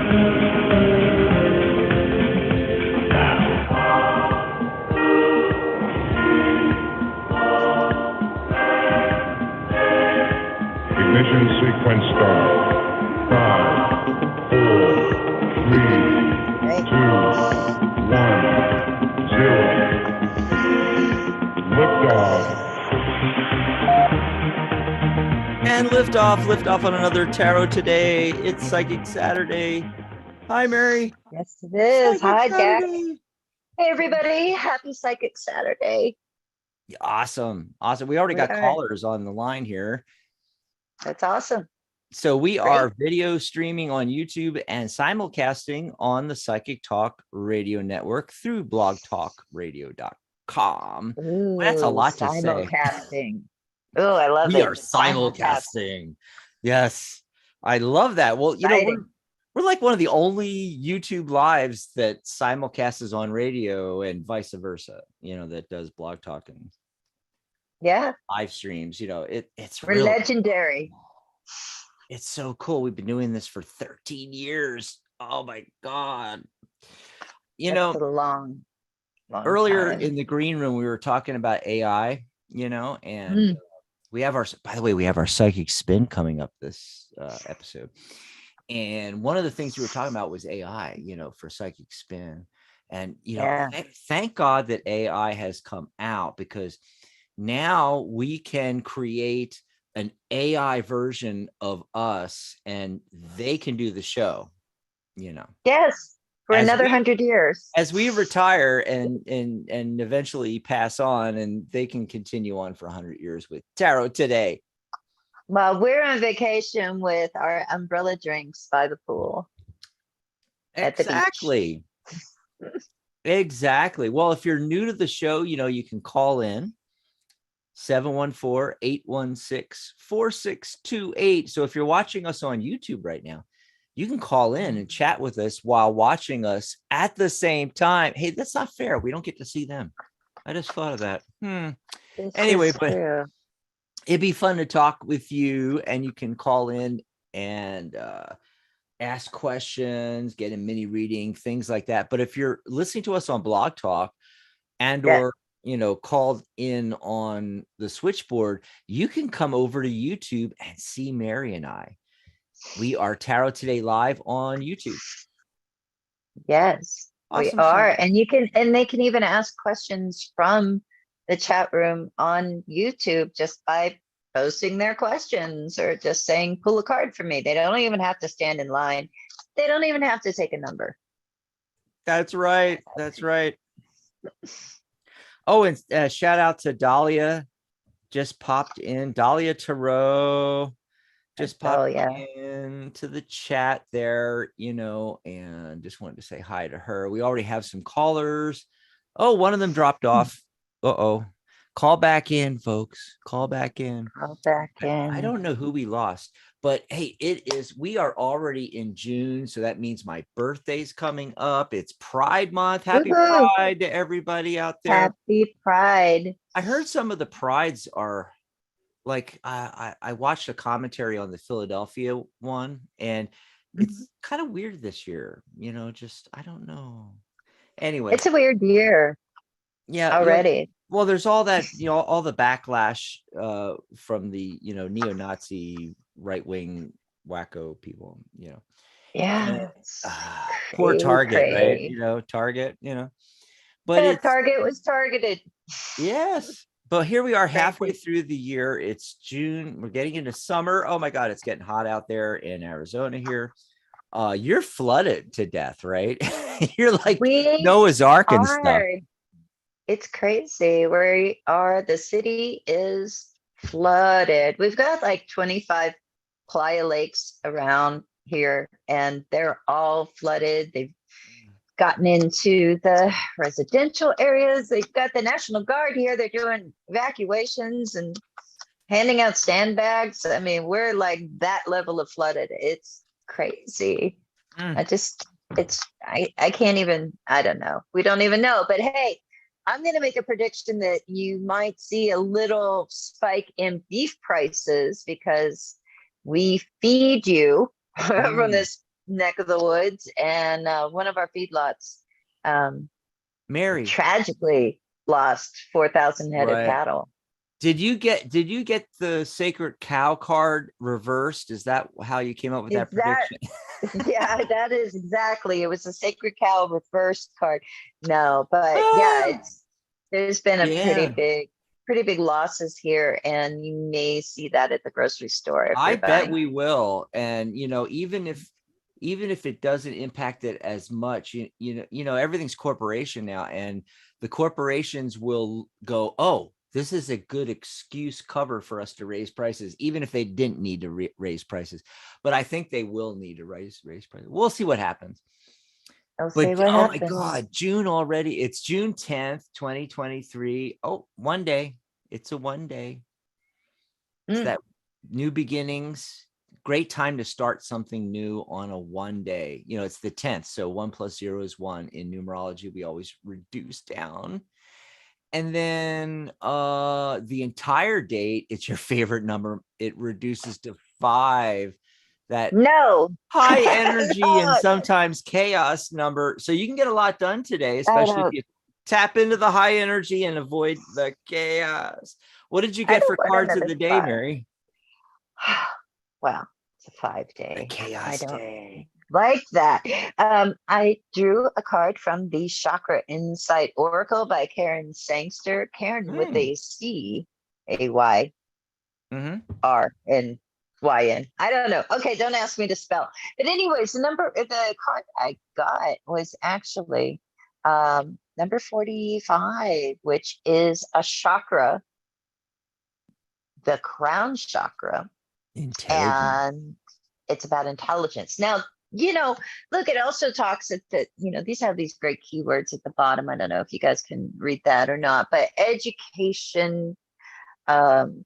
Ignition sequence start. 5, 4, 3, 2, 1, 0. Liftoff. And lift off on another tarot today. It's Psychic Saturday. Hi, Mary. Yes, it is. Hi, Jack. Saturday. Hey, everybody. Happy Psychic Saturday. Awesome. We already got callers on the line here. That's awesome. So we are video streaming on YouTube and simulcasting on the Psychic Talk Radio Network through blogtalkradio.com. Ooh, That's a lot to say. Simulcasting. Oh, I love it. We are simulcasting. Yes, I love that. Well, you know, we're like one of the only YouTube lives that simulcasts on radio and vice versa, you know, that does blog talk and live streams. You know, we're really legendary. It's so cool. We've been doing this for 13 years. Oh my God. You know, a long earlier time. in the green room, we were talking about AI, you know, and we have by the way, we have our psychic spin coming up this episode. And one of the things we were talking about was AI, you know, for psychic spin. And, you know, thank God that AI has come out, because now we can create an AI version of us and they can do the show, you know. Yes, for another 100 years. As we retire and eventually pass on, and they can continue on for 100 years with Tarot Today. Well, we're on vacation with our umbrella drinks by the pool. Exactly. Exactly. Well, if you're new to the show, you know, you can call in 714-816-4628. So if you're watching us on YouTube right now, you can call in and chat with us while watching us at the same time. Hey, that's not fair. We don't get to see them. I just thought of that. Anyway, but it'd be fun to talk with you, and you can call in and ask questions, get a mini reading, things like that. But if you're listening to us on Blog Talk or you know, called in on the switchboard, you can come over to YouTube and see Mary and I. We are Tarot Today live on YouTube. Yes, awesome. We are. And they can even ask questions from the chat room on YouTube just by posting their questions or just saying, pull a card for me. They don't even have to stand in line. They don't even have to take a number. That's right. That's right. Oh, and shout out to Dahlia, just popped in. Dahlia Tarot just popped into the chat there, you know, and just wanted to say hi to her. We already have some callers. Oh, one of them dropped off. Uh-oh. Call back in, folks. Call back in. Call back in. I don't know who we lost, but hey, we are already in June. So that means my birthday's coming up. It's Pride Month. Happy Pride to everybody out there. Happy Pride. I heard some of the prides are like, I watched a commentary on the Philadelphia one, and it's kind of weird this year, you know, just, I don't know. Anyway. It's a weird year. Yeah. Already. Well, there's all that, you know, all the backlash from the, you know, neo-Nazi right-wing wacko people, you know. Yeah. Poor Target, right? You know, Target, you know. But Target was targeted. Yes. But here we are halfway through the year. It's June. We're getting into summer. Oh my God, it's getting hot out there in Arizona here. You're flooded to death, right? You're like Noah's Ark and stuff. It's crazy. The city is flooded. We've got like 25 playa lakes around here, and they're all flooded. They've gotten into the residential areas. They've got the National Guard here. They're doing evacuations and handing out sandbags. I mean, we're like that level of flooded. It's crazy. I can't even, I don't know. We don't even know. But hey, I'm going to make a prediction that you might see a little spike in beef prices because we feed you from this neck of the woods, and one of our feedlots Mary, tragically lost 4,000 head of right? cattle. Did you get the sacred cow card reversed? Is that how you came up with Is that that prediction? yeah, that is exactly. It was a sacred cow reversed card. No, but yeah, Ah, there's been a yeah. pretty big losses here, and you may see that at the grocery store if I you're bet buying. we will. And even if it doesn't impact it as much, everything's corporation now, and the corporations will go, oh, this is a good excuse cover for us to raise prices, even if they didn't need to raise prices. But I think they will need to raise prices. We'll see what happens. I'll But see what oh my happens. God, June already. It's June 10th, 2023. Oh, one day. It's a one day. It's Mm. that new beginnings. Great time to start something new on a one day. It's the 10th. So 1 + 0 is 1. In numerology, we always reduce down. And then the entire date, it's your favorite number. It reduces to 5. That No, high energy and no, sometimes chaos number. So you can get a lot done today, I especially if don't. you tap into the high energy and avoid the chaos. What did you I get don't for want cards of another the day, 5. Mary? Well, it's a The 5 day. I chaos don't day. like that. I drew a card from the Chakra Insight Oracle by Karen Sangster. Karen with Hmm. a CAYRNYN. Mm-hmm. I don't know. Okay, don't ask me to spell. But anyways, the card I got was actually number 45, which is a chakra, the crown chakra, Intelligent. and it's about intelligence. Now, look, it also talks that, these have these great keywords at the bottom. I don't know if you guys can read that or not, but education, um,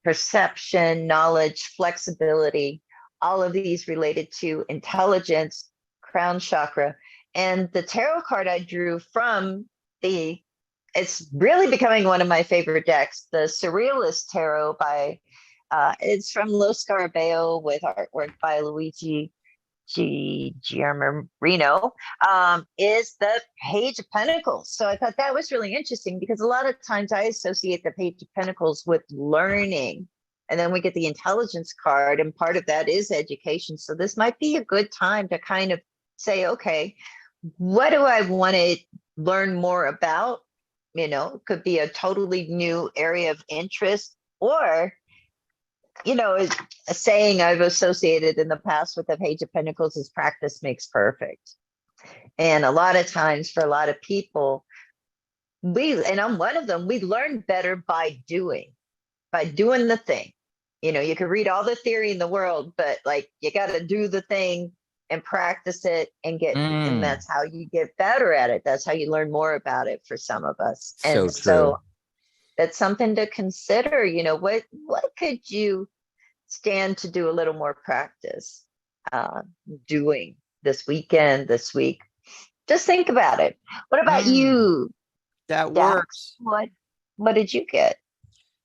perception, knowledge, flexibility, all of these related to intelligence, crown chakra. And the tarot card I drew from it's really becoming one of my favorite decks, the Surrealist Tarot it's from Los Scarabeo with artwork by Luigi Giamarino, is the Page of Pentacles. So I thought that was really interesting because a lot of times I associate the Page of Pentacles with learning. And then we get the intelligence card, and part of that is education. So this might be a good time to kind of say, okay, what do I want to learn more about? It could be a totally new area of interest, or a saying I've associated in the past with the Page of Pentacles is practice makes perfect. And a lot of times for a lot of people, and I'm one of them, we learn better by doing the thing. You can read all the theory in the world, but like you got to do the thing and practice it and Mm, that's how you get better at it. That's how you learn more about it for some of us. so And true. so that's something to consider. What could you stand to do a little more practice uh, doing this week? Just think about it. What about Mm, you, that Dax? works. What did you get?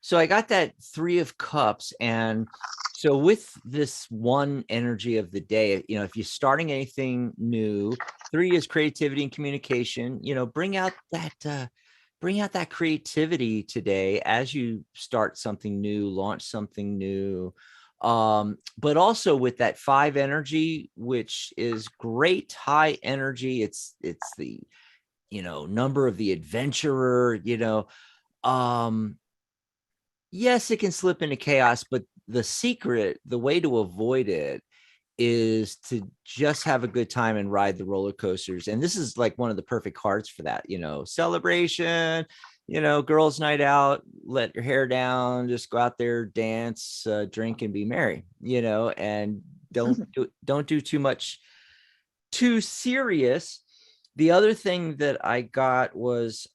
So I got that 3 of Cups. And so with this one energy of the day, if you're starting anything new, 3 is creativity and communication. Bring out that creativity today as you start something new, launch something new. But also with that 5 energy, which is great high energy. It's the number of the adventurer. um Yes, it can slip into chaos, but the way to avoid it is to just have a good time and ride the roller coasters. And this is like one of the perfect cards for that, celebration, girls' night out, let your hair down, just go out there, dance, drink, and be merry, and don't do too much too serious. The other thing that I got was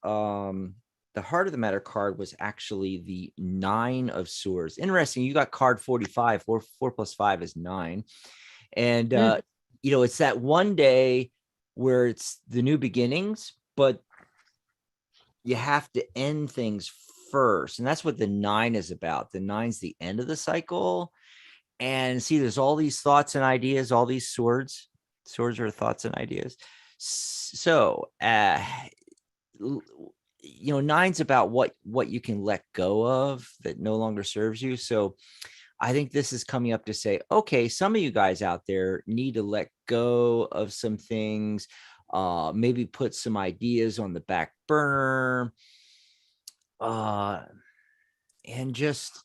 the heart of the matter card was actually the 9 of swords. Interesting. You got card 45, 4 + 5 is 9. And Mm. it's that one day where it's the new beginnings, but you have to end things first. And that's what the 9 is about. The 9's the end of the cycle. And see, there's all these thoughts and ideas, all these swords. Swords are thoughts and ideas. So, nine's about what you can let go of that no longer serves you. So I think this is coming up to say, okay, some of you guys out there need to let go of some things, maybe put some ideas on the back burner, and just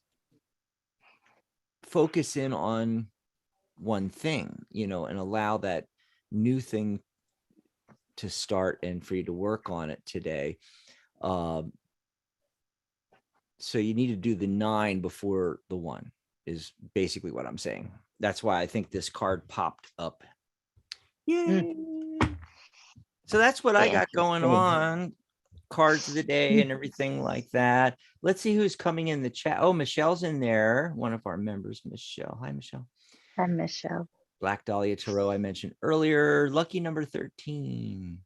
focus in on one thing, and allow that new thing to start and for you to work on it today. So you need to do the 9 before the 1 is basically what I'm saying. That's why I think this card popped up. Yay. So that's what I got going on. Cards of the day and everything like that. Let's see who's coming in the chat. Oh, Michelle's in there. One of our members, Michelle. Hi, Michelle. Hi, Michelle. Black Dahlia Tarot I mentioned earlier. Lucky number 13.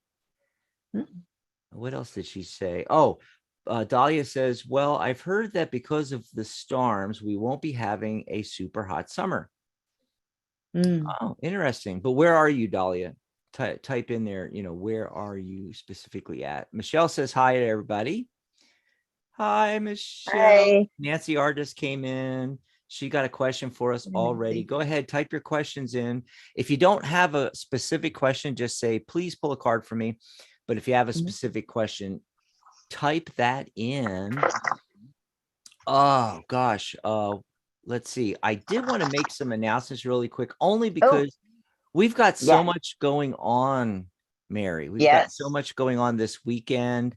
What else did she say? Oh, Dahlia says, well, I've heard that because of the storms, we won't be having a super hot summer. Oh, interesting. But where are you, Dahlia? Type in there, where are you specifically at? Michelle says hi to everybody. Hi, Michelle. Hi. Nancy Artist came in. She got a question for us already. Go ahead, type your questions in. If you don't have a specific question, just say, please pull a card for me. But if you have a specific question, type that in. Oh, gosh. Let's see. I did want to make some announcements really quick, only because we've got so much going on, Mary. We've got so much going on this weekend.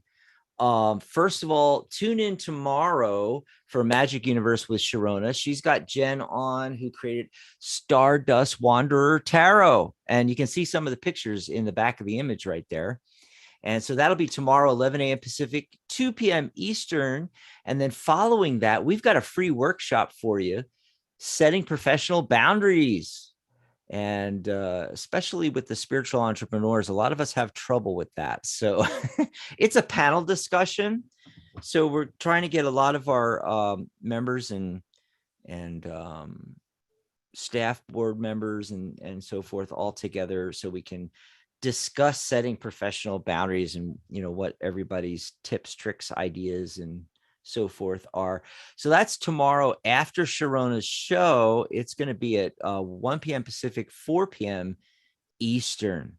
First of all, tune in tomorrow for Magic Universe with Sharona. She's got Jen on, who created Stardust Wanderer Tarot. And you can see some of the pictures in the back of the image right there. And so that'll be tomorrow, 11 a.m. Pacific, 2 p.m. Eastern. And then following that, we've got a free workshop for you, setting professional boundaries. And especially with the spiritual entrepreneurs, a lot of us have trouble with that. So it's a panel discussion. So we're trying to get a lot of our members and staff board members and so forth all together so we can discuss setting professional boundaries and, what everybody's tips, tricks, ideas, and so forth are. So that's tomorrow after Sharona's show. It's going to be at 1 p.m. Pacific, 4 p.m. Eastern.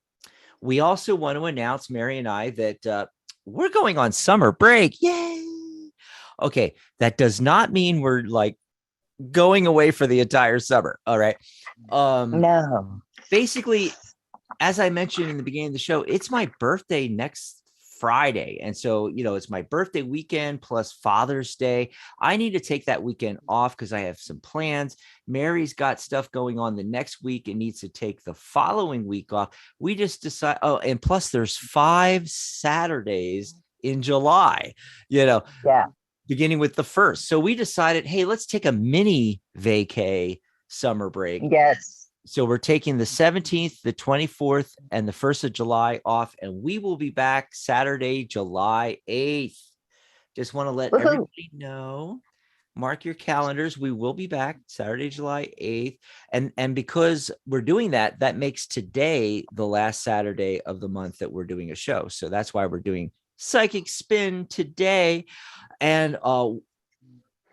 We also want to announce, Mary and I, that we're going on summer break. Yay! Okay, that does not mean we're like going away for the entire summer. All right. No. Basically, as I mentioned in the beginning of the show, it's my birthday next Friday. And so, it's my birthday weekend plus Father's Day. I need to take that weekend off because I have some plans. Mary's got stuff going on the next week and needs to take the following week off. We just decide. Oh, and plus there's 5 Saturdays in July, beginning with the 1st. So we decided, hey, let's take a mini vacay summer break. Yes. So we're taking the 17th, the 24th, and the 1st of July off, and we will be back Saturday, July 8th. Just want to let everybody know. Mark your calendars. We will be back Saturday, July 8th. And because we're doing that, that makes today the last Saturday of the month that we're doing a show. So that's why we're doing Psychic Spin today. And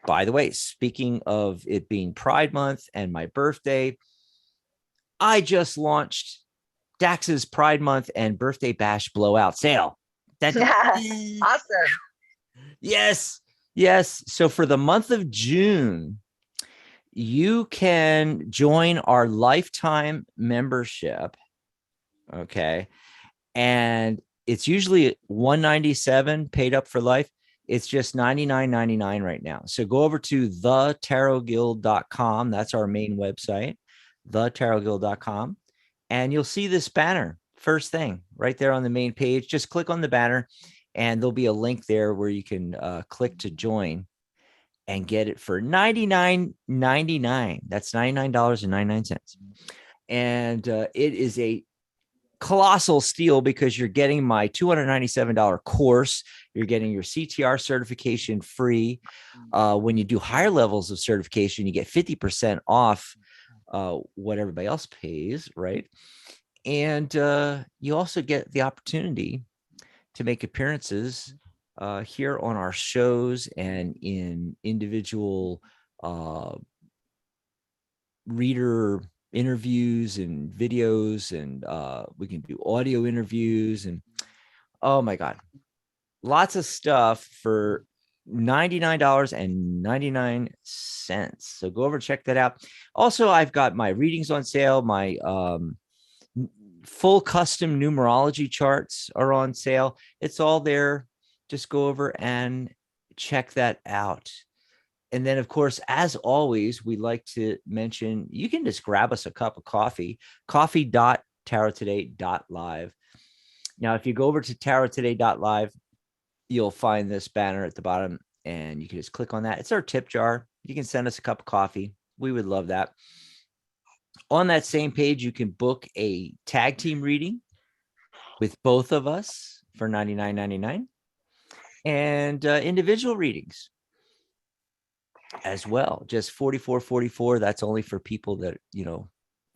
by the way, speaking of it being Pride Month and my birthday, I just launched Dax's Pride Month and Birthday Bash Blowout Sale. That's awesome. Yes. So for the month of June, you can join our lifetime membership. Okay. And it's usually $197 paid up for life. It's just $99.99 right now. So go over to thetarotguild.com. That's our main website, thetarotguild.com. And you'll see this banner first thing right there on the main page. Just click on the banner and there'll be a link there where you can click to join and get it for $99.99. That's $99.99. And it is a colossal steal because you're getting my $297 course. You're getting your CTR certification free. When you do higher levels of certification, you get 50% off what everybody else pays, right? And you also get the opportunity to make appearances here on our shows and in individual reader interviews and videos, and we can do audio interviews, and oh my God, lots of stuff for $99.99. So go over, check that out. Also, I've got my readings on sale. My full custom numerology charts are on sale. It's all there. Just go over and check that out. And then, of course, as always, we like to mention, you can just grab us a cup of coffee, coffee.tarottoday.live. Now, if you go over to tarottoday.live, you'll find this banner at the bottom, and you can just click on that. It's our tip jar. You can send us a cup of coffee. We would love that. On that same page, you can book a tag team reading with both of us for $99.99, and individual readings as well, just $44.44. That's only for people that, you know,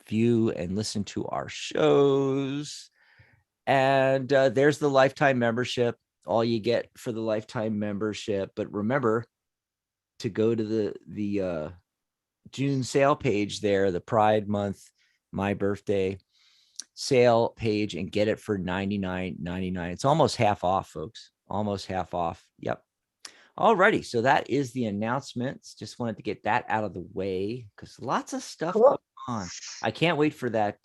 view and listen to our shows. And there's the lifetime membership, all you get for the lifetime membership. But remember to go to the June sale page there, the Pride Month, my birthday sale page, and get it for $99.99. It's almost half off, folks. Almost half off. Yep. Alrighty, so that is the announcements. Just wanted to get that out of the way because lots of stuff going on. I can't wait for that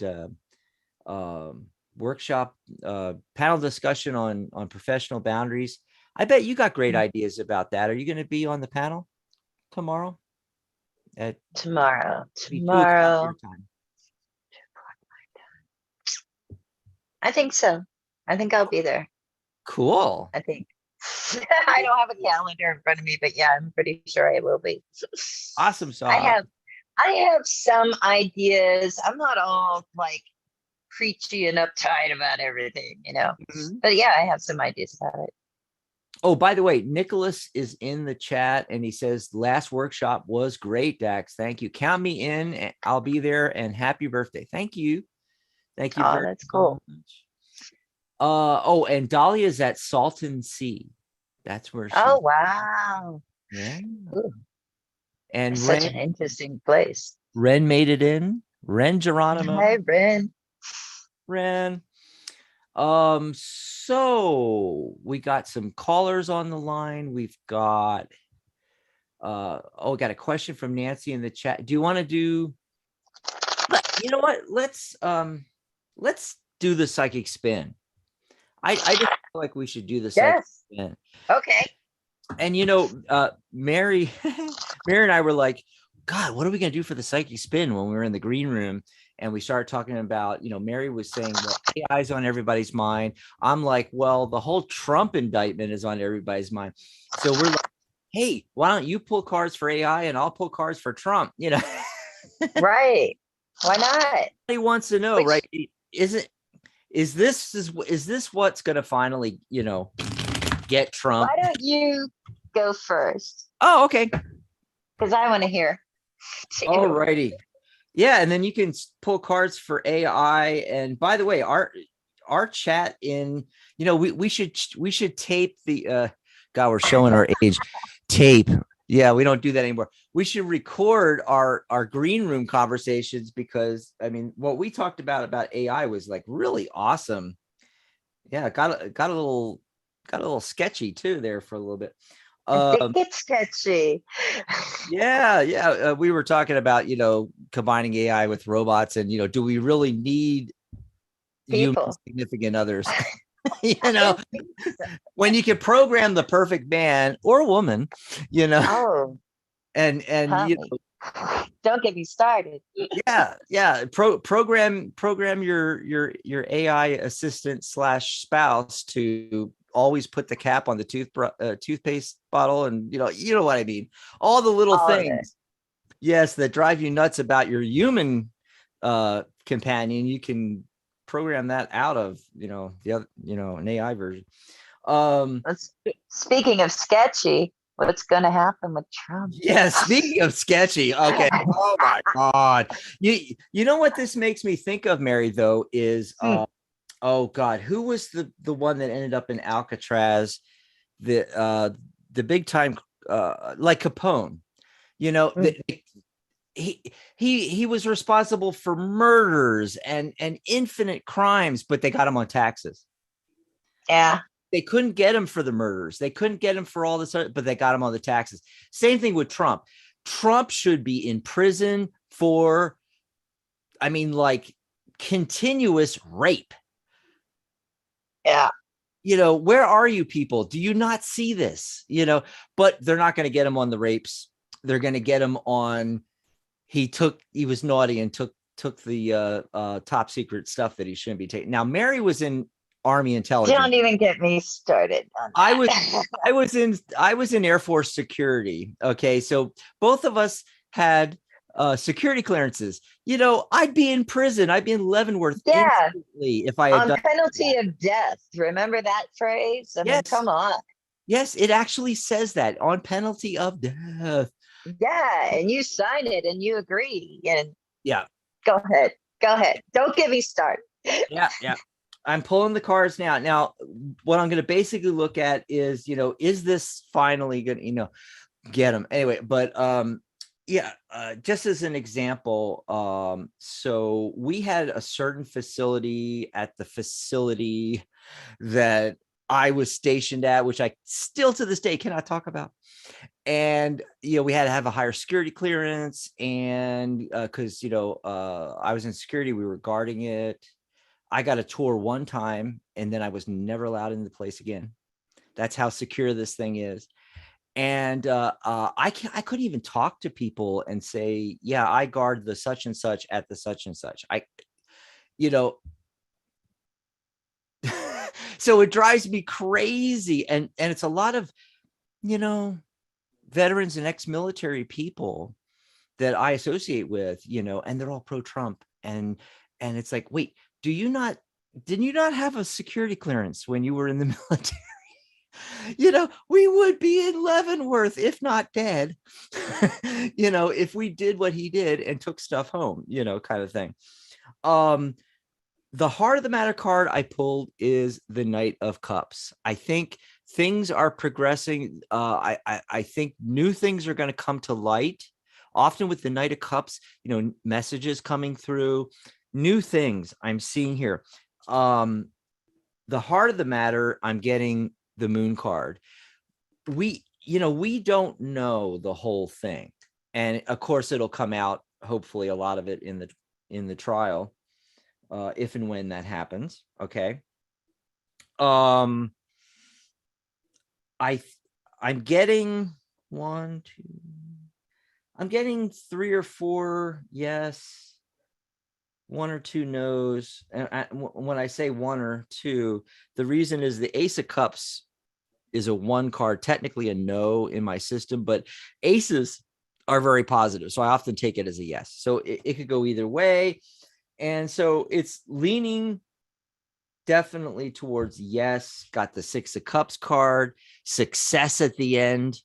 workshop panel discussion on professional boundaries. I bet you got great ideas about that. Are you going to be on the panel tomorrow? Tomorrow. 2 o'clock your time. I think so. I think I'll be there. Cool. I think. I don't have a calendar in front of me, but yeah, I'm pretty sure I will be. Awesome sauce. I have some ideas. I'm not all like preachy and uptight about everything, you know. But yeah, I have some ideas about it. Oh, by the way, Nicholas is in the chat and he says, last workshop was great, Dax. Thank you. Count me in. I'll be there, and happy birthday. Thank you. Thank you. Oh, that's cool. Much. Oh, and Dahlia's at Salton Sea. That's where she. Oh, wow. Yeah. Ooh. And It's Ren, such an interesting place. Ren made it in. Ren Geronimo. Hi, Ren. Ren. So we got some callers on the line. We've got we got a question from Nancy in the chat. Do you want to do, you know what? Let's do the psychic spin. I just feel like we should do the psychic spin. Okay. And you know, Mary and I were like, God, what are we gonna do for the psychic spin when we were in the green room? And we started talking about, you know, Mary was saying, well, AI's on everybody's mind. I'm like, well, the whole Trump indictment is on everybody's mind. So we're like, hey, why don't you pull cards for AI and I'll pull cards for Trump? You know, right? Why not? He wants to know, right? Is this what's going to finally, you know, get Trump? Why don't you go first? Oh, okay. Because I want to hear. All righty. Yeah, and then you can pull cards for AI. And by the way, our chat in, you know, we should tape the God, we're showing our age. Tape. Yeah, we don't do that anymore. We should record our green room conversations, because I mean, what we talked about AI was like really awesome. Yeah, got a little sketchy too there for a little bit. I think it's sketchy. Yeah. We were talking about, you know, combining AI with robots, and, you know, do we really need human significant others? You know, when you can program the perfect man or woman, you know. Oh, and you know, don't get me started. Yeah. Program your AI assistant / spouse to always put the cap on the toothpaste bottle, and you know what I mean. All the little things, yes, that drive you nuts about your human companion. You can program that out of, you know, the other, you know, an AI version. Speaking of sketchy, What's going to happen with Trump? Yeah, speaking of sketchy, okay. Oh my God. You know what this makes me think of, Mary, though, is oh God, who was the one that ended up in Alcatraz? The big time like Capone, you know, he was responsible for murders and infinite crimes, but they got him on taxes. Yeah. They couldn't get him for the murders. They couldn't get him for all this, but they got him on the taxes. Same thing with Trump. Trump should be in prison for, I mean, like continuous rape. Yeah. You know, where are you people? Do you not see this? You know, but they're not going to get him on the rapes. They're going to get him on, he was naughty and took the top secret stuff that he shouldn't be taking. Now, Mary was in Army intelligence. Don't even get me started on that. I was in Air Force security. Okay. So both of us had security clearances. You know, I'd be in prison. I'd be in Leavenworth instantly if I had on done penalty of death. Remember that phrase? I mean, come on. Yes, it actually says that, on penalty of death. Yeah, and you sign it and you agree. And yeah, go ahead. Don't get me started. yeah. I'm pulling the cards now. Now, what I'm going to basically look at is, you know, is this finally going to, you know, get them anyway? But just as an example, so we had a certain facility at the facility that I was stationed at, which I still to this day cannot talk about. And, you know, we had to have a higher security clearance. And because, you know, I was in security, we were guarding it. I got a tour one time and then I was never allowed in the place again. That's how secure this thing is. And I couldn't even talk to people and say, yeah, I guard the such and such at the such and such. You know, so it drives me crazy. And it's a lot of, you know, veterans and ex-military people that I associate with, you know, and they're all pro-Trump. And it's like, wait, didn't you not have a security clearance when you were in the military? You know, we would be in Leavenworth, if not dead, you know, if we did what he did and took stuff home, you know, kind of thing. The heart of the matter card I pulled is the Knight of Cups. I think things are progressing. I think new things are going to come to light. Often with the Knight of Cups, you know, messages coming through, new things I'm seeing here. The heart of the matter, I'm getting the Moon card. We don't know the whole thing. And of course, it'll come out, hopefully, a lot of it in the trial. If and when that happens. Okay. I'm getting I'm getting 3 or 4 yes, 1 or 2 no's. And when I say 1 or 2, the reason is the Ace of Cups is a 1 card, technically a no in my system, but aces are very positive. So I often take it as a yes. So it could go either way. And so it's leaning definitely towards yes. Got the 6 of Cups card, success at the end,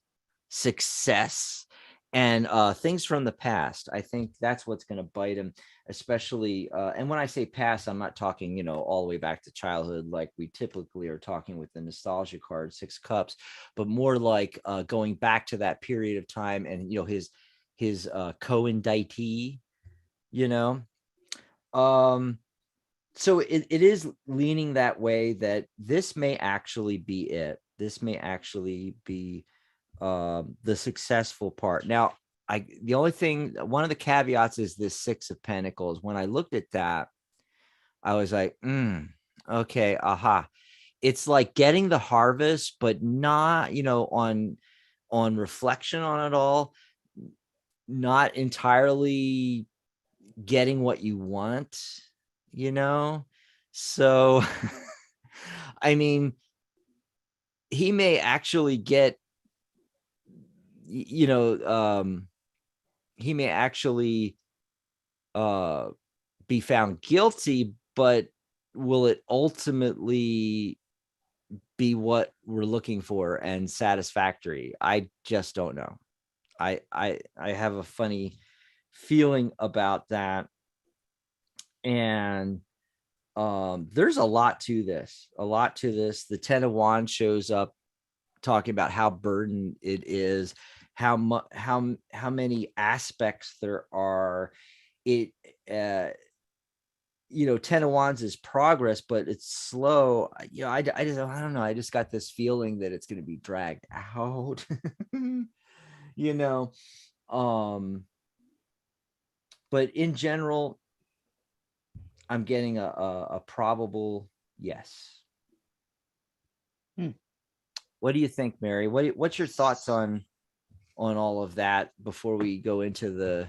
success, and things from the past. I think that's what's going to bite him, especially. And when I say past, I'm not talking, you know, all the way back to childhood, like we typically are talking with the nostalgia card, 6 Cups, but more like going back to that period of time and, you know, his co-indictee, you know. So it is leaning that way, that this may actually be it. This may actually be the successful part. Now, one of the caveats is this 6 of Pentacles. When I looked at that, I was like, okay, aha. It's like getting the harvest, but not, you know, on reflection on it all, not entirely getting what you want, you know? So, I mean, he may actually get, you know, he may actually be found guilty, but will it ultimately be what we're looking for and satisfactory. I just don't know. I have a funny feeling about that. And there's a lot to this. The 10 of Wands shows up talking about how burdened it is, how many aspects there are. It 10 of Wands is progress, but it's slow. I don't know. I just got this feeling that it's going to be dragged out. But in general, I'm getting a probable yes. What do you think, Mary? What's your thoughts on all of that before we go into the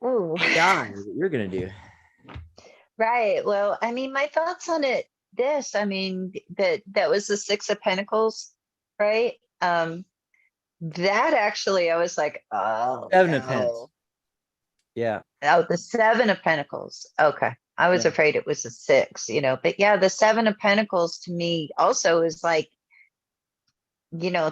AI that you're going to do? Right. Well, I mean, my thoughts on it, that was the 6 of Pentacles, right? That actually, I was like, oh, 7 of Pentacles. Yeah. Oh, the 7 of Pentacles. Okay. I was afraid it was a 6, but yeah, the 7 of Pentacles to me also is like,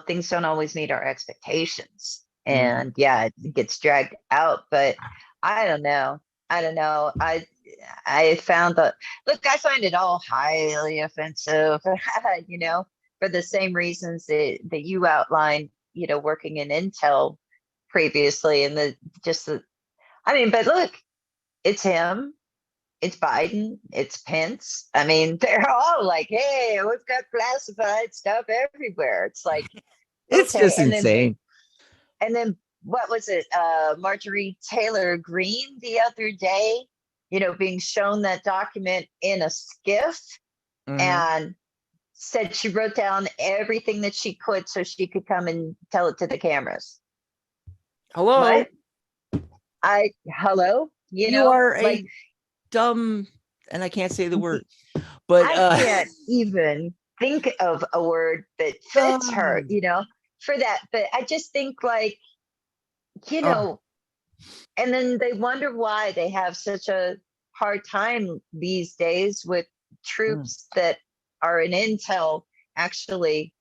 things don't always meet our expectations. And yeah, it gets dragged out, but I don't know. I found that, look, I find it all highly offensive, for the same reasons that you outlined, working in Intel previously. And but look, it's him, it's Biden, it's Pence. I mean, they're all like, hey, we've got classified stuff everywhere. It's like, it's just insane. And then what was it? Marjorie Taylor Greene the other day, being shown that document in a skiff and said she wrote down everything that she could so she could come and tell it to the cameras. Hello. What? Hello? You are like dumb, and I can't say the word, but I can't even think of a word that fits her, for that. But I just think like, and then they wonder why they have such a hard time these days with troops that are in Intel actually,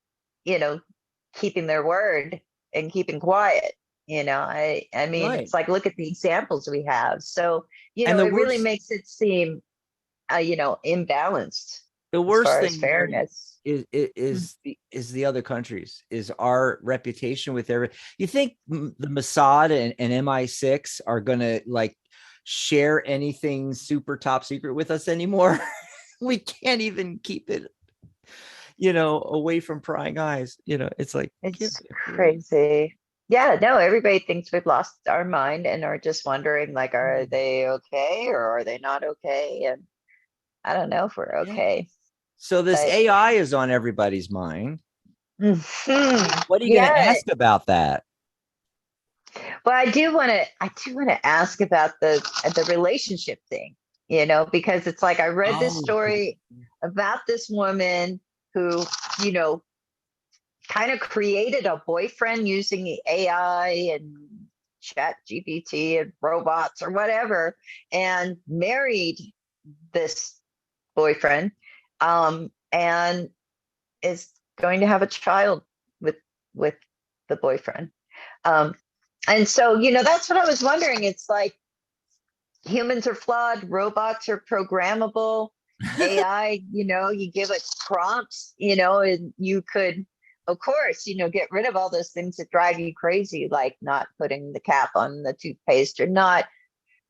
keeping their word and keeping quiet. I mean, It's like, look at the examples we have. So, it really makes it seem, imbalanced. The worst thing fairness is the other countries, is our reputation with you think the Mossad and MI6 are going to like share anything super top secret with us anymore? We can't even keep it, away from prying eyes. It's like, it's crazy. Yeah, no, everybody thinks we've lost our mind and are just wondering, like, are they okay or are they not okay? And I don't know if we're okay. So this AI is on everybody's mind. Mm-hmm. What are you going to ask about that? Well, I do want to ask about the relationship thing, because it's like I read this story about this woman who, kind of created a boyfriend using the AI and chat GPT and robots or whatever, and married this boyfriend, and is going to have a child with the boyfriend. And so, that's what I was wondering. It's like humans are flawed, robots are programmable, AI, you give it prompts, and you could, of course, get rid of all those things that drive you crazy, like not putting the cap on the toothpaste or not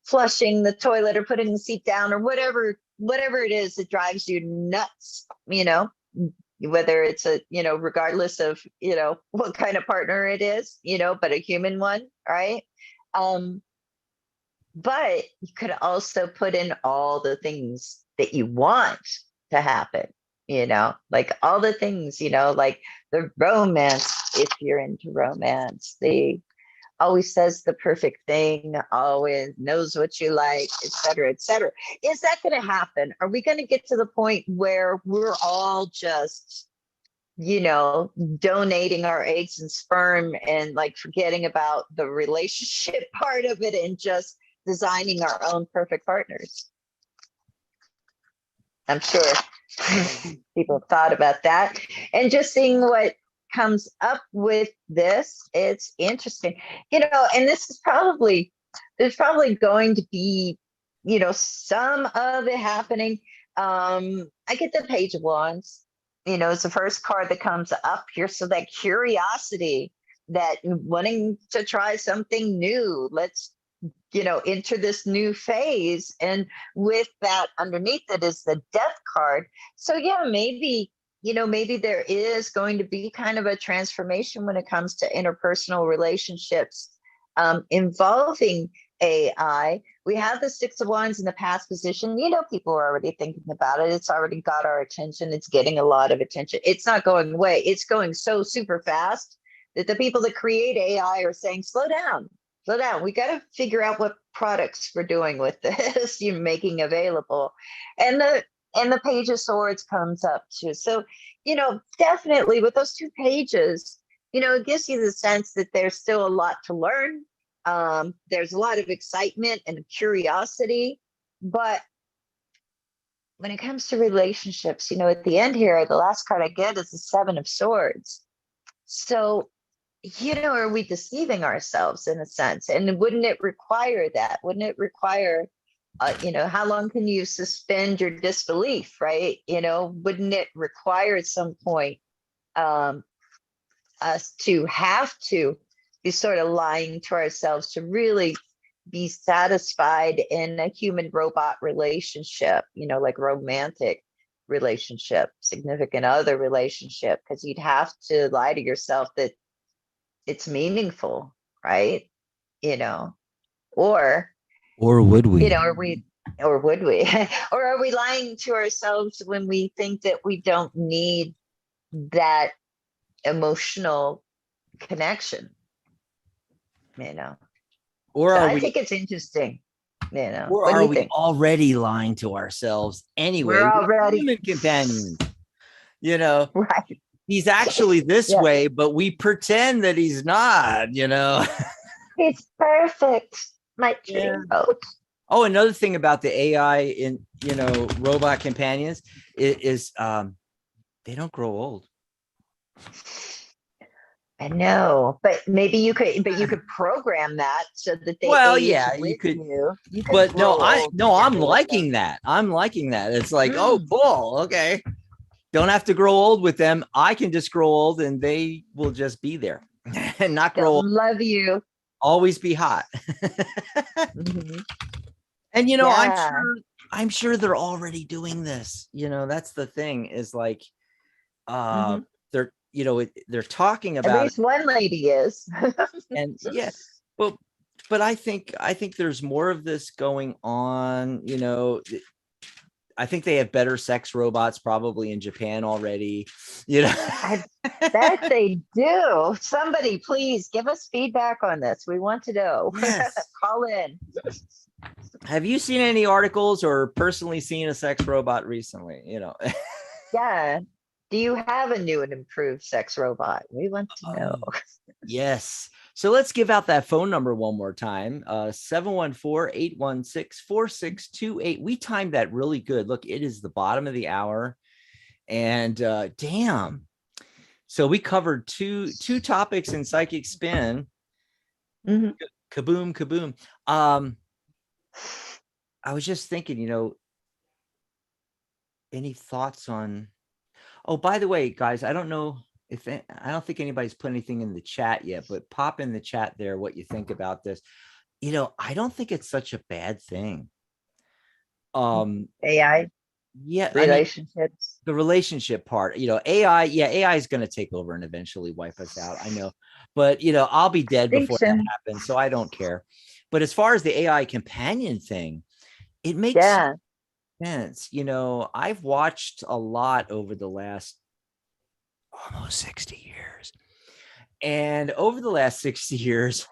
flushing the toilet or putting the seat down or whatever it is that drives you nuts, whether it's regardless of, what kind of partner it is, but a human one, right? But you could also put in all the things that you want to happen, like all the things, like the romance, if you're into romance, the always says the perfect thing, always knows what you like, et cetera, et cetera. Is that going to happen? Are we going to get to the point where we're all just, donating our eggs and sperm and like forgetting about the relationship part of it and just designing our own perfect partners? I'm sure people have thought about that. And just seeing what comes up with this, it's interesting. And there's probably going to be, some of it happening. I get the Page of Wands. It's the first card that comes up here. So that curiosity, that wanting to try something new. Let's enter this new phase. And with that underneath it is the Death card. So yeah, maybe there is going to be kind of a transformation when it comes to interpersonal relationships involving AI. We have the Six of Wands in the past position. People are already thinking about it. It's already got our attention. It's getting a lot of attention. It's not going away. It's going so super fast that the people that create AI are saying, slow down. We got to figure out what products we're doing with this, you're making available. And the Page of Swords comes up too. So, definitely with those two pages, it gives you the sense that there's still a lot to learn. There's a lot of excitement and curiosity. But when it comes to relationships, at the end here, the last card I get is the Seven of Swords. So, are we deceiving ourselves in a sense? And wouldn't it require that? Wouldn't it require, how long can you suspend your disbelief, right? Wouldn't it require at some point us to have to be sort of lying to ourselves to really be satisfied in a human robot relationship, like romantic relationship, significant other relationship, because you'd have to lie to yourself that it's meaningful, right? Or would we? or would we? Or are we lying to ourselves when we think that we don't need that emotional connection? Or So are I we? think it's interesting. Or What do are you we think? already lying to ourselves anyway? We're We're already human companions. right. He's actually this Yeah. way, but we pretend that he's not. It's perfect. My Yeah. dreamboat. Oh, another thing about the AI in robot companions is they don't grow old. I know, but maybe you could program that so that they Well, age yeah, you with could. you. You could But grow old I'm together with liking them. that. I'm liking that. It's like, oh, Mm. cool. Okay. Don't have to grow old with them. I can just grow old and they will just be there and not grow They'll old. love you. Always be hot. Mhm. And Yeah. I'm sure they're already doing this. That's the thing is like Mhm. they're they're talking At about it. least one lady is. And yeah, but I think there's more of this going on. I think they have better sex robots probably in Japan already. I bet they do. Somebody, please give us feedback on this. We want to know. Yes. Call in. Have you seen any articles or personally seen a sex robot recently? Yeah. Do you have a new and improved sex robot? We want to know. Yes. So let's give out that phone number one more time. 714-816-4628. We timed that really good. Look, it is the bottom of the hour. And damn. So we covered two topics in Psychic Spin. Mhm. Kaboom, kaboom. I was just thinking, any thoughts on, oh, by the way, guys, I don't think anybody's put anything in the chat yet, but pop in the chat there what you think about this. I don't think it's such a bad thing. AI Yeah, relationships. the relationship part, AI is going to take over and eventually wipe us out. I know, but I'll be dead before that happens, so I don't care. But as far as the AI companion thing, it makes sense. I've watched a lot over the last almost 60 years. And over the last 60 years,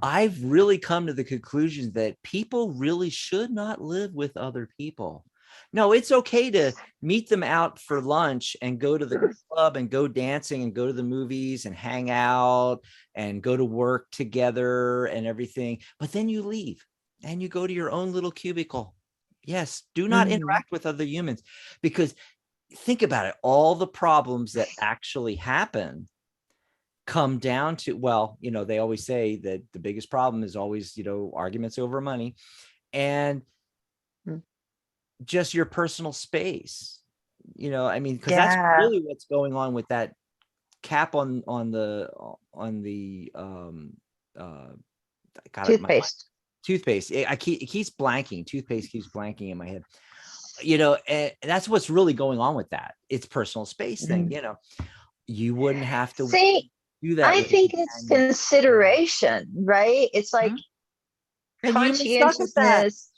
I've really come to the conclusion that people really should not live with other people. No, it's okay to meet them out for lunch and go to the club and go dancing and go to the movies and hang out and go to work together and everything. But then you leave and you go to your own little cubicle. Yes, do not interact with other humans, because think about it. All the problems that actually happen come down to, well, they always say that the biggest problem is always, arguments over money and just your personal space, I mean, because that's Yeah. really what's going on with that cap on the Toothpaste. toothpaste. It keeps blanking. Toothpaste keeps blanking in my head. And that's what's really going on with that. It's personal space thing. You wouldn't have to See, do that. I think it's consideration, right? It's like and humans suck at that. conscientiousness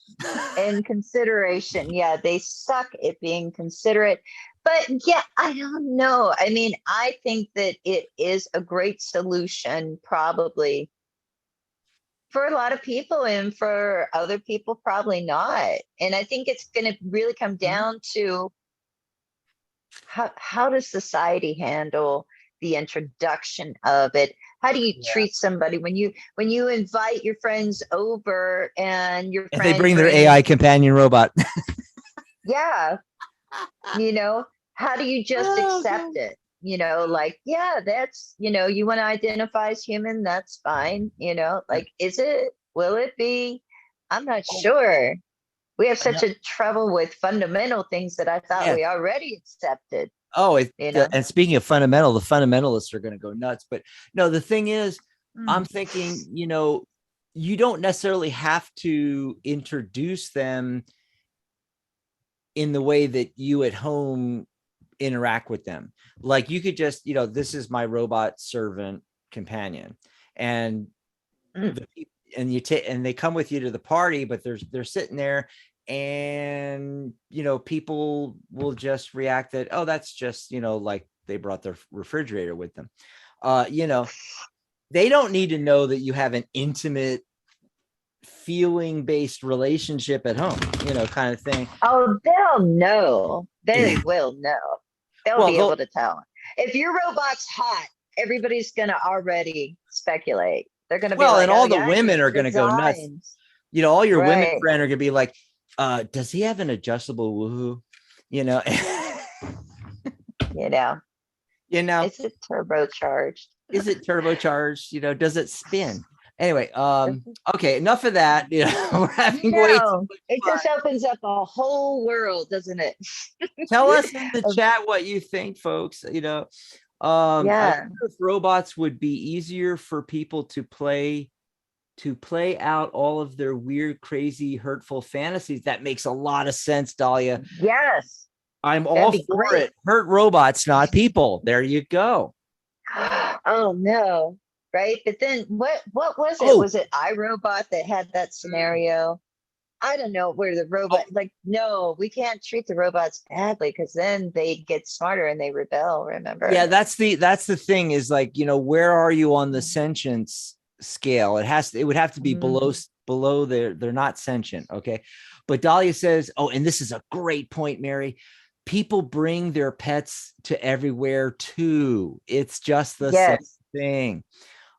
and consideration. Yeah, they suck at being considerate. But yeah, I don't know. I mean, I think that it is a great solution, probably for a lot of people, and for other people, probably not. And I think it's going to really come down to how does society handle the introduction of it? How do you treat somebody when you invite your friends over and your If they friend bring their brings, AI companion robot? yeah, how do you just accept it? Like, yeah, that's, you want to identify as human, that's fine. Like, will it be? I'm not sure. We have such a trouble with fundamental things that I thought we already accepted. And speaking of fundamental, the fundamentalists are going to go nuts. But no, the thing is, I'm thinking, you don't necessarily have to introduce them in the way that you at home interact with them. Like you could just, this is my robot servant companion, and and they come with you to the party, but they're sitting there, and people will just react that, oh, that's just like they brought their refrigerator with them. They don't need to know that you have an intimate feeling based relationship at home, kind of thing. Oh, they'll know. They will know. They'll be able to tell. If your robot's hot, everybody's going to already speculate. They're going to be like, and all the women are going to go nuts. All your women friends are going to be like, does he have an adjustable woohoo? Is it turbocharged? Is it turbocharged? Does it spin? Anyway, okay, enough of that. We're having it just opens up a whole world, doesn't it? Tell us in the chat what you think, folks. I wonder if robots would be easier for people to play out all of their weird, crazy, hurtful fantasies. That makes a lot of sense, Dahlia. Yes. I'm all for it. Hurt robots, not people. There you go. Oh no. Right. But then what was it? Was it iRobot that had that scenario? I don't know where the robot, no, we can't treat the robots badly, because then they get smarter and they rebel. Remember? Yeah, that's the thing is, like, where are you on the sentience scale? It would have to be below they're not sentient. Okay. But Dahlia says, and this is a great point, Mary. People bring their pets to everywhere too. It's just the same thing.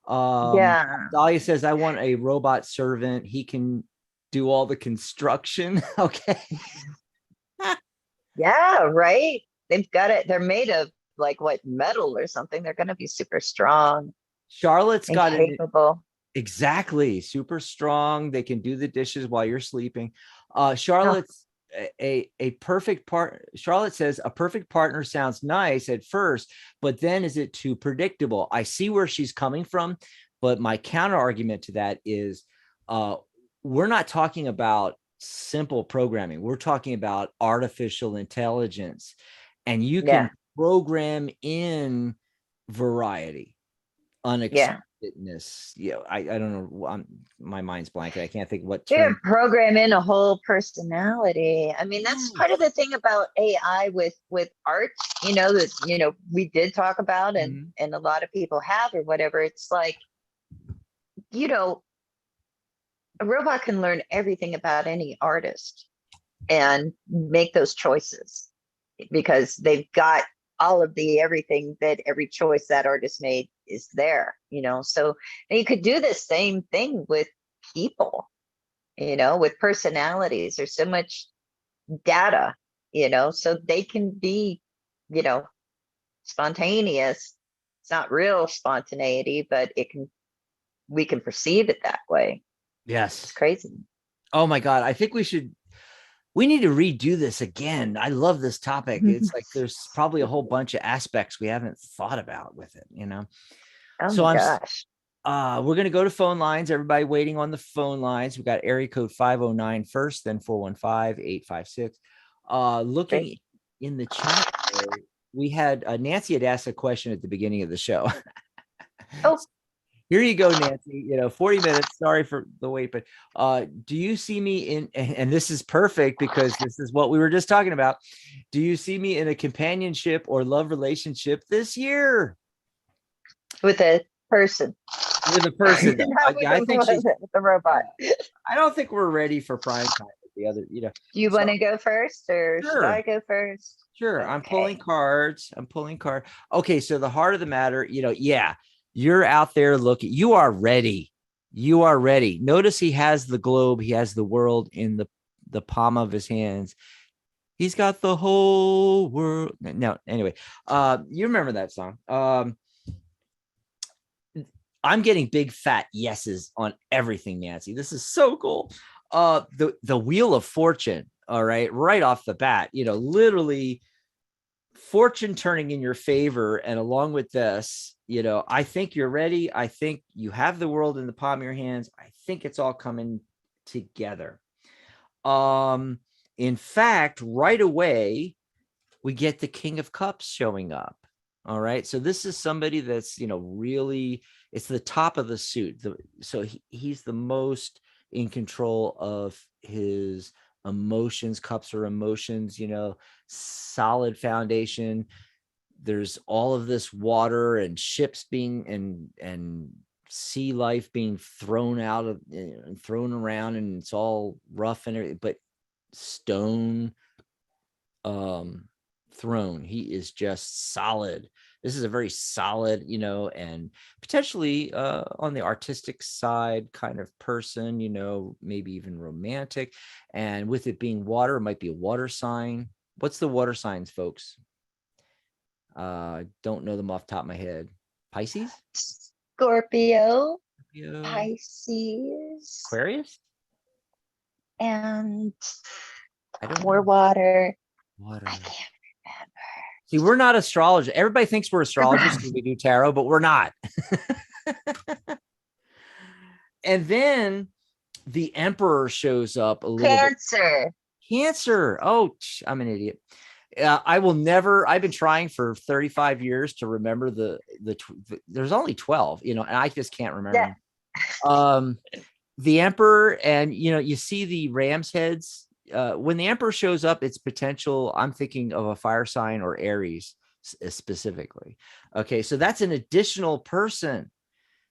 Dahlia says, I want a robot servant. He can do all the construction. Okay. Yeah, right. They've got it. They're made of metal or something. They're going to be super strong. Charlotte's got capable. Exactly. Super strong. They can do the dishes while you're sleeping. Charlotte's a perfect part. Charlotte says a perfect partner sounds nice at first, but then is it too predictable? I see where she's coming from, but my counter argument to that is we're not talking about simple programming. We're talking about artificial intelligence, and you can program in variety, unexpectedness. I don't know. My mind's blank. I can't think what term. Program in a whole personality. I mean, that's part of the thing about AI with art. That we did talk about, and a lot of people have, or whatever. It's like, a robot can learn everything about any artist and make those choices, because they've got all of the everything that every choice that artist made is there, so you could do the same thing with people, with personalities. There's so much data so they can be, you know, spontaneous. It's not real spontaneity, but we can perceive it that way. Yes. It's crazy. Oh my God. I think we need to redo this again. I love this topic. It's like there's probably a whole bunch of aspects we haven't thought about with it, Oh So my gosh. we're going to go to phone lines. Everybody waiting on the phone lines. We got area code 509 first, then 415-856. Looking Great. in the chat there, we had Nancy had asked a question at the beginning of the show. Oh. Here you go, Nancy. 40 minutes. Sorry for the wait, but do you see me in, and this is perfect because this is what we were just talking about. Do you see me in a companionship or love relationship this year? With a person. With a person. Yeah, I think she's with the robot. I don't think we're ready for prime time with the other, Do you want to go first or should I go first? Sure. Okay. I'm pulling cards. Okay. So the heart of the matter, yeah, you're out there looking, you are ready. You are ready. Notice he has the globe. He has the world in the palm of his hands. He's got the whole world. No, anyway, you remember that song. I'm getting big fat yeses on everything, Nancy. This is so cool. The Wheel of Fortune. All right off the bat, literally fortune turning in your favor. And along with this, I think you're ready. I think you have the world in the palm of your hands. I think it's all coming together. In fact, right away, we get the King of Cups showing up. All right. So this is somebody that's, really, it's the top of the suit. So he's the most in control of his emotions. Cups are emotions, solid foundation. There's all of this water and ships being and sea life being thrown out of and thrown around, and it's all rough and everything, but stone throne. He is just solid. This is a very solid, and potentially on the artistic side kind of person, maybe even romantic. And with it being water, it might be a water sign. What's the water signs, folks? Don't know them off the top of my head. Pisces? Scorpio. Pisces. Aquarius? And I don't more know. Water. Water. I can't remember. See, we're not astrologers. Everybody thinks we're astrologers because we do tarot, but we're not. And then the Emperor shows up a little Cancer. bit. Cancer. Oh, I'm an idiot. I will never. I've been trying for 35 years to remember there's only 12, and I just can't remember. Yeah. The Emperor, and you see the ram's heads. When the Emperor shows up, it's potential. I'm thinking of a fire sign or Aries specifically. Okay, so that's an additional person.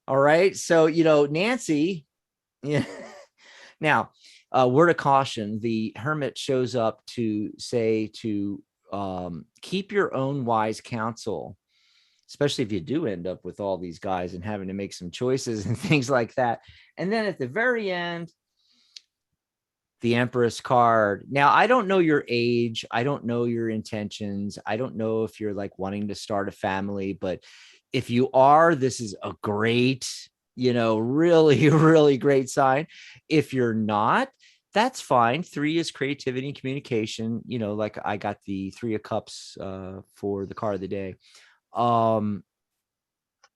All right, so Nancy. Yeah. Now, word of caution: the Hermit shows up to say to keep your own wise counsel, especially if you do end up with all these guys and having to make some choices and things like that. And then at the very end, the Empress card. Now, I don't know your age. I don't know your intentions. I don't know if you're like wanting to start a family, but if you are, this is a great, really, really great sign. If you're not, that's fine. 3 is creativity and communication. Like I got the 3 of Cups for the card of the day.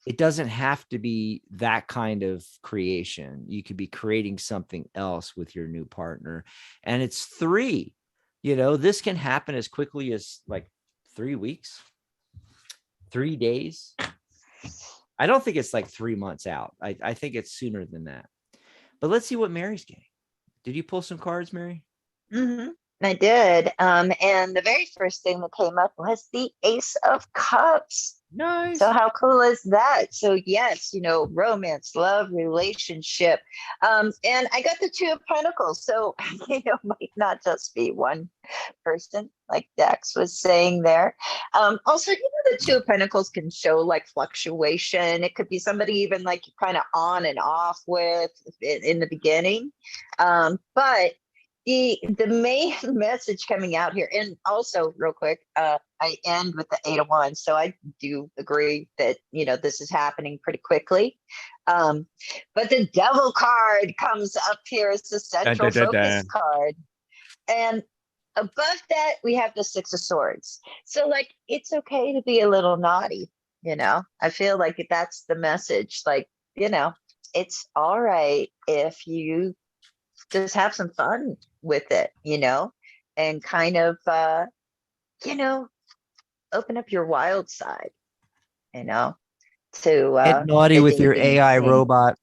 It doesn't have to be that kind of creation. You could be creating something else with your new partner. And it's 3, this can happen as quickly as like 3 weeks, 3 days. I don't think it's like 3 months out. I think it's sooner than that. But let's see what Mary's getting. Did you pull some cards, Mary? Mm-hmm. I did. And the very first thing that came up was the Ace of Cups. Nice. So how cool is that? So yes, romance, love, relationship. And I got the 2 of Pentacles. So, might not just be one person, like Dax was saying there. Also, the 2 of Pentacles can show like fluctuation. It could be somebody even like kind of on and off with in the beginning. But the main message coming out here, and also real quick, I end with the 8 of Wands. So I do agree that, this is happening pretty quickly. But the Devil card comes up here as the central focus card. And above that, we have the 6 of Swords. So, like, it's okay to be a little naughty, I feel like that's the message. Like, it's all right if you just have some fun with it, and kind of, you know, open up your wild side, you know, to Get naughty a with your dating AI scene. robot.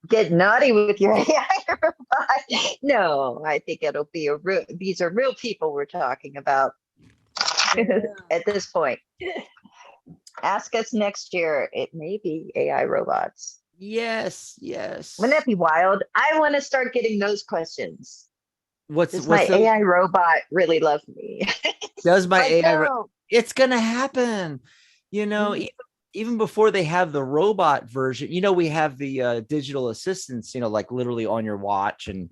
Get naughty with your AI robot. No, I think it'll be these are real people we're talking about at this point. Ask us next year. It may be AI robots. Yes, yes. Wouldn't that be wild? I want to start getting those questions. Does my the AI robot really love me? does my Like, AI no. it's gonna happen, even before they have the robot version. We have the digital assistants, like literally on your watch and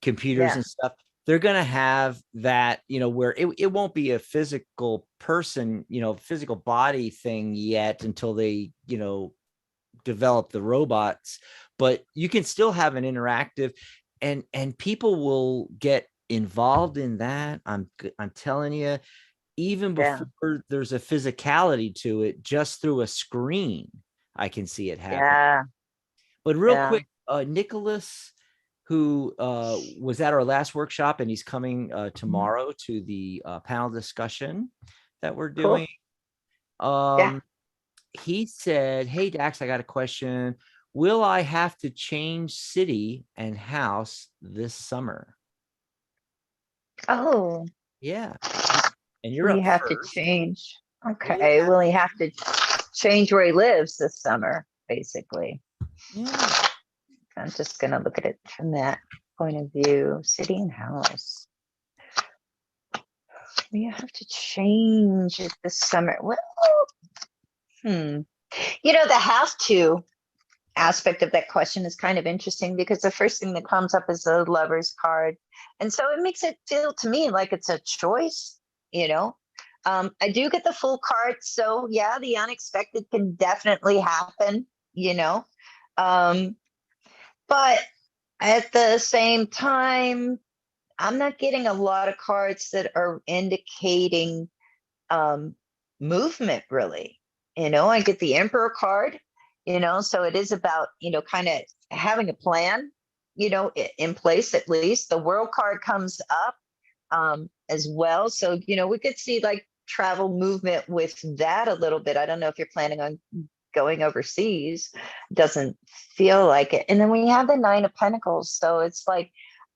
computers Yeah. and stuff. They're gonna have that, where it won't be a physical person, physical body thing yet until they, develop the robots, but you can still have an interactive, and people will get involved in that. I'm telling you, even Yeah. before there's a physicality to it, just through a screen, I can see it happen. Yeah. But real Yeah. quick, Nicholas, who was at our last workshop, and he's coming tomorrow to the panel discussion that we're doing. Yeah. He said, "Hey, Dax, I got a question. Will I have to change city and house this summer?" Oh, Yeah. And you're will you up have to first. change? Will you Okay. have Will he have to change where he lives this summer, basically? Yeah. I'm just going to look at it from that point of view. City and house. You have to change it this summer. Well, the have to aspect of that question is kind of interesting, because the first thing that comes up is the Lover's card. And so it makes it feel to me like it's a choice, I do get the Fool card. So yeah, the unexpected can definitely happen, but at the same time, I'm not getting a lot of cards that are indicating movement, really. I get the Emperor card, so it is about, kind of having a plan, in place. At least the World card comes up as well. So, we could see like travel movement with that a little bit. I don't know if you're planning on going overseas. Doesn't feel like it. And then we have the 9 of Pentacles. So it's like,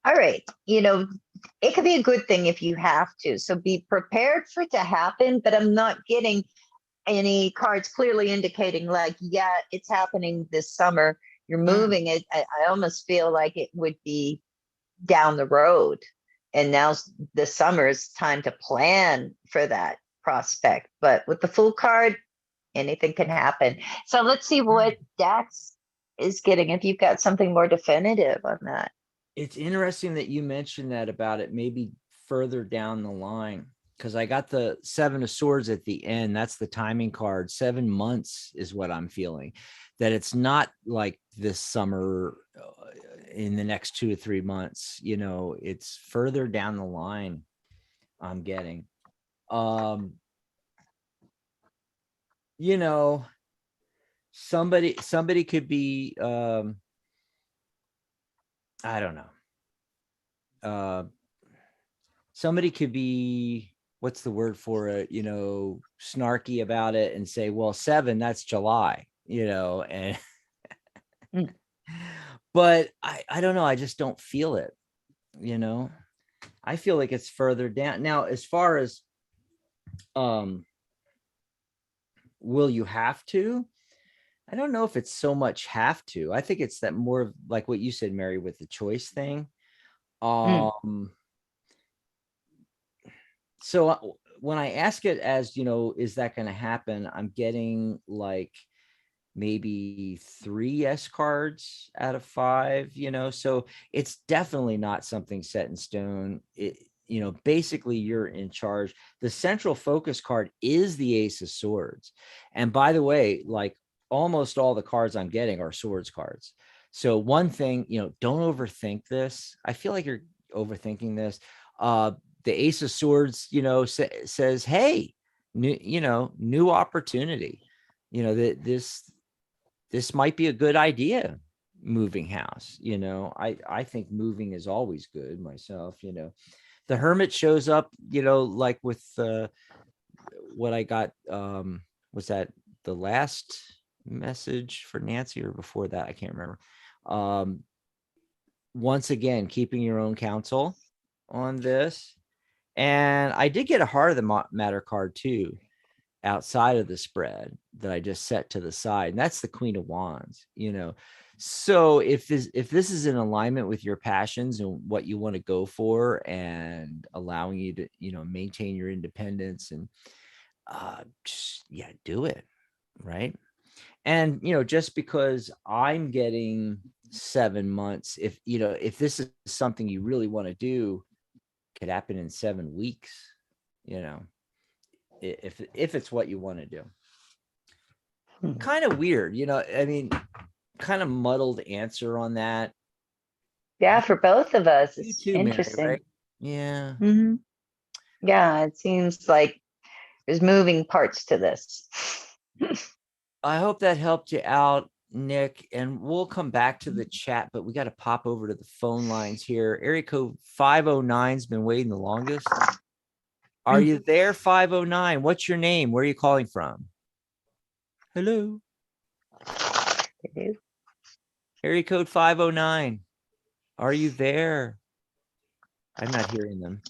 all right, it could be a good thing if you have to. So be prepared for it to happen. But I'm not getting any cards clearly indicating like, yeah, it's happening this summer. You're moving it. I almost feel like it would be down the road. And now the summer is time to plan for that prospect. But with the Fool card, anything can happen. So let's see what Dax is getting, if you've got something more definitive on that. It's interesting that you mentioned that about it maybe further down the line, because I got the 7 of Swords at the end. That's the timing card. 7 months is what I'm feeling. That it's not like this summer in the next 2 to 3 months. It's further down the line I'm getting. Somebody could be I don't know. Somebody could be, what's the word for it? Snarky about it and say, well, 7, that's July, and but I don't know. I just don't feel it. I feel like it's further down. Now, as far as, will you have to? I don't know if it's so much have to. I think it's that more of like what you said, Mary, with the choice thing. So when I ask it as, is that going to happen? I'm getting like, maybe 3 S cards out of 5, so it's definitely not something set in stone. Basically you're in charge. The central focus card is the Ace of Swords. And by the way, like almost all the cards I'm getting are swords cards. So one thing, don't overthink this. I feel like you're overthinking this. The Ace of Swords, says, hey, new opportunity. This might be a good idea, moving house. I think moving is always good myself. The Hermit shows up, like with what I got. Was that the last message for Nancy or before that? I can't remember. Once again, keeping your own counsel on this. And I did get a Heart of the Matter card too, outside of the spread, that I just set to the side. And that's the Queen of Wands, So if this is in alignment with your passions and what you want to go for, and allowing you to, maintain your independence, and do it. Right. And, just because I'm getting 7 months, if this is something you really want to do, could happen in 7 weeks, if it's what you want to do. Kind of weird, kind of muddled answer on that. Yeah, for both of us, You it's too, Mary, interesting. right? Yeah. Mhm. Yeah, it seems like there's moving parts to this. I hope that helped you out, Nick, and we'll come back to the chat, but we got to pop over to the phone lines here. Area code 509's been waiting the longest. Are you there, 509? What's your name? Where are you calling from? Hello. Area code 509. Are you there? I'm not hearing them.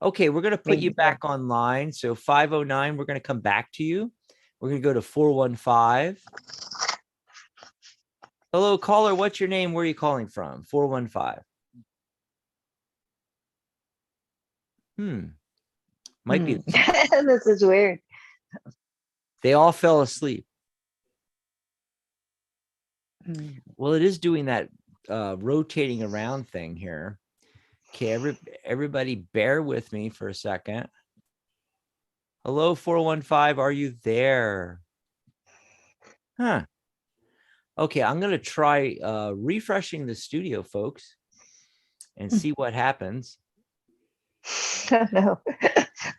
Okay, we're going to put you back online. So 509, we're going to come back to you. We're going to go to 415. Hello, caller. What's your name? Where are you calling from? 415. Might be. This is weird. They all fell asleep. Well, it is doing that rotating around thing here. Okay, everybody bear with me for a second. Hello, 415. Are you there? Huh. Okay, I'm going to try refreshing the studio, folks, and see what happens. Oh, no.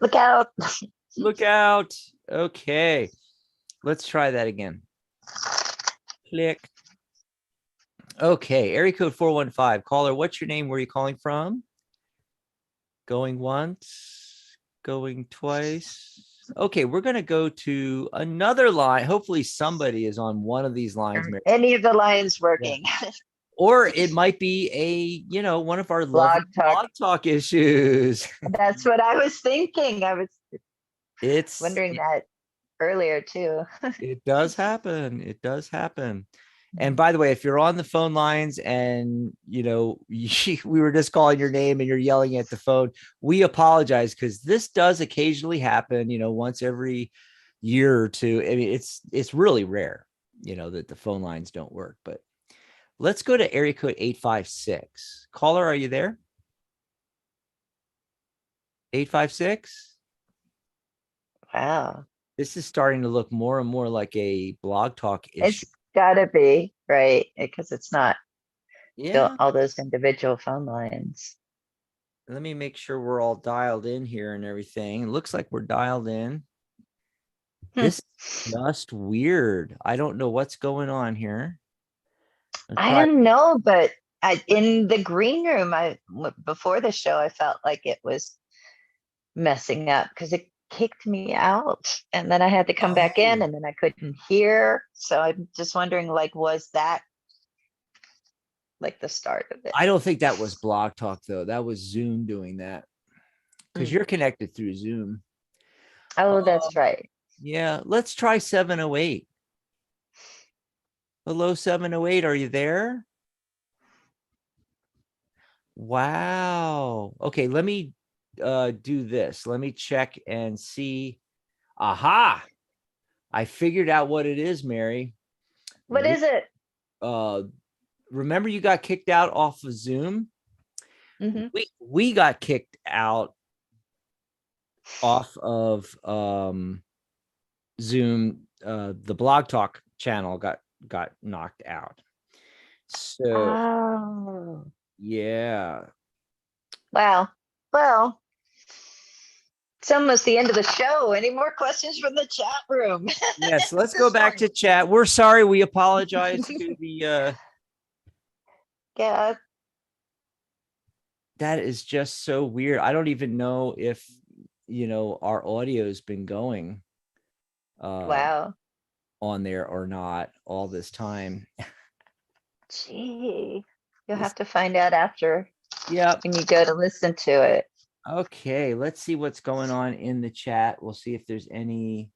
Look out. Look out. Okay, let's try that again. Click. Okay, area code 415. Caller, what's your name? Where are you calling from? Going once, going twice. Okay, we're going to go to another line. Hopefully somebody is on one of these lines. Any of the lines working. Yeah. Or it might be one of our Blog talk issues. That's what I was thinking. I was wondering that earlier too. It does happen. It does happen. And by the way, if you're on the phone lines and, we were just calling your name and you're yelling at the phone, we apologize, because this does occasionally happen, once every year or two. I mean, it's really rare, that the phone lines don't work. But let's go to area code 856. Caller, are you there? 856? Wow. This is starting to look more and more like a blog talk issue. It's gotta be, right? Because it's not Yeah. all those individual phone lines. Let me make sure we're all dialed in here and everything. It looks like we're dialed in. This is just weird. I don't know what's going on here. I don't know, but in the green room, before the show, I felt like it was messing up because it kicked me out, and then I had to come back in, and then I couldn't hear. So I'm just wondering, was that like the start of it? I don't think that was Blog Talk, though. That was Zoom doing that, because you're connected through Zoom. Oh, that's right. Yeah, let's try 708. Hello, 708. Are you there? Wow. Okay, let me do this. Let me check and see. Aha. I figured out what it is, Mary. What is it? Remember you got kicked out off of Zoom? Mhm. We got kicked out off of Zoom. The Blog Talk channel got knocked out. So Oh, yeah. wow. Well, it's almost the end of the show. Any more questions from the chat room? Yes, let's This go back one. to chat. We're sorry. We apologize to the Yeah. that is just so weird. I don't even know if our audio's been going Wow. on there or not all this time. Gee. You'll This- have to find out after Yep. when you go to listen to it. Okay, let's see what's going on in the chat. We'll see if there's any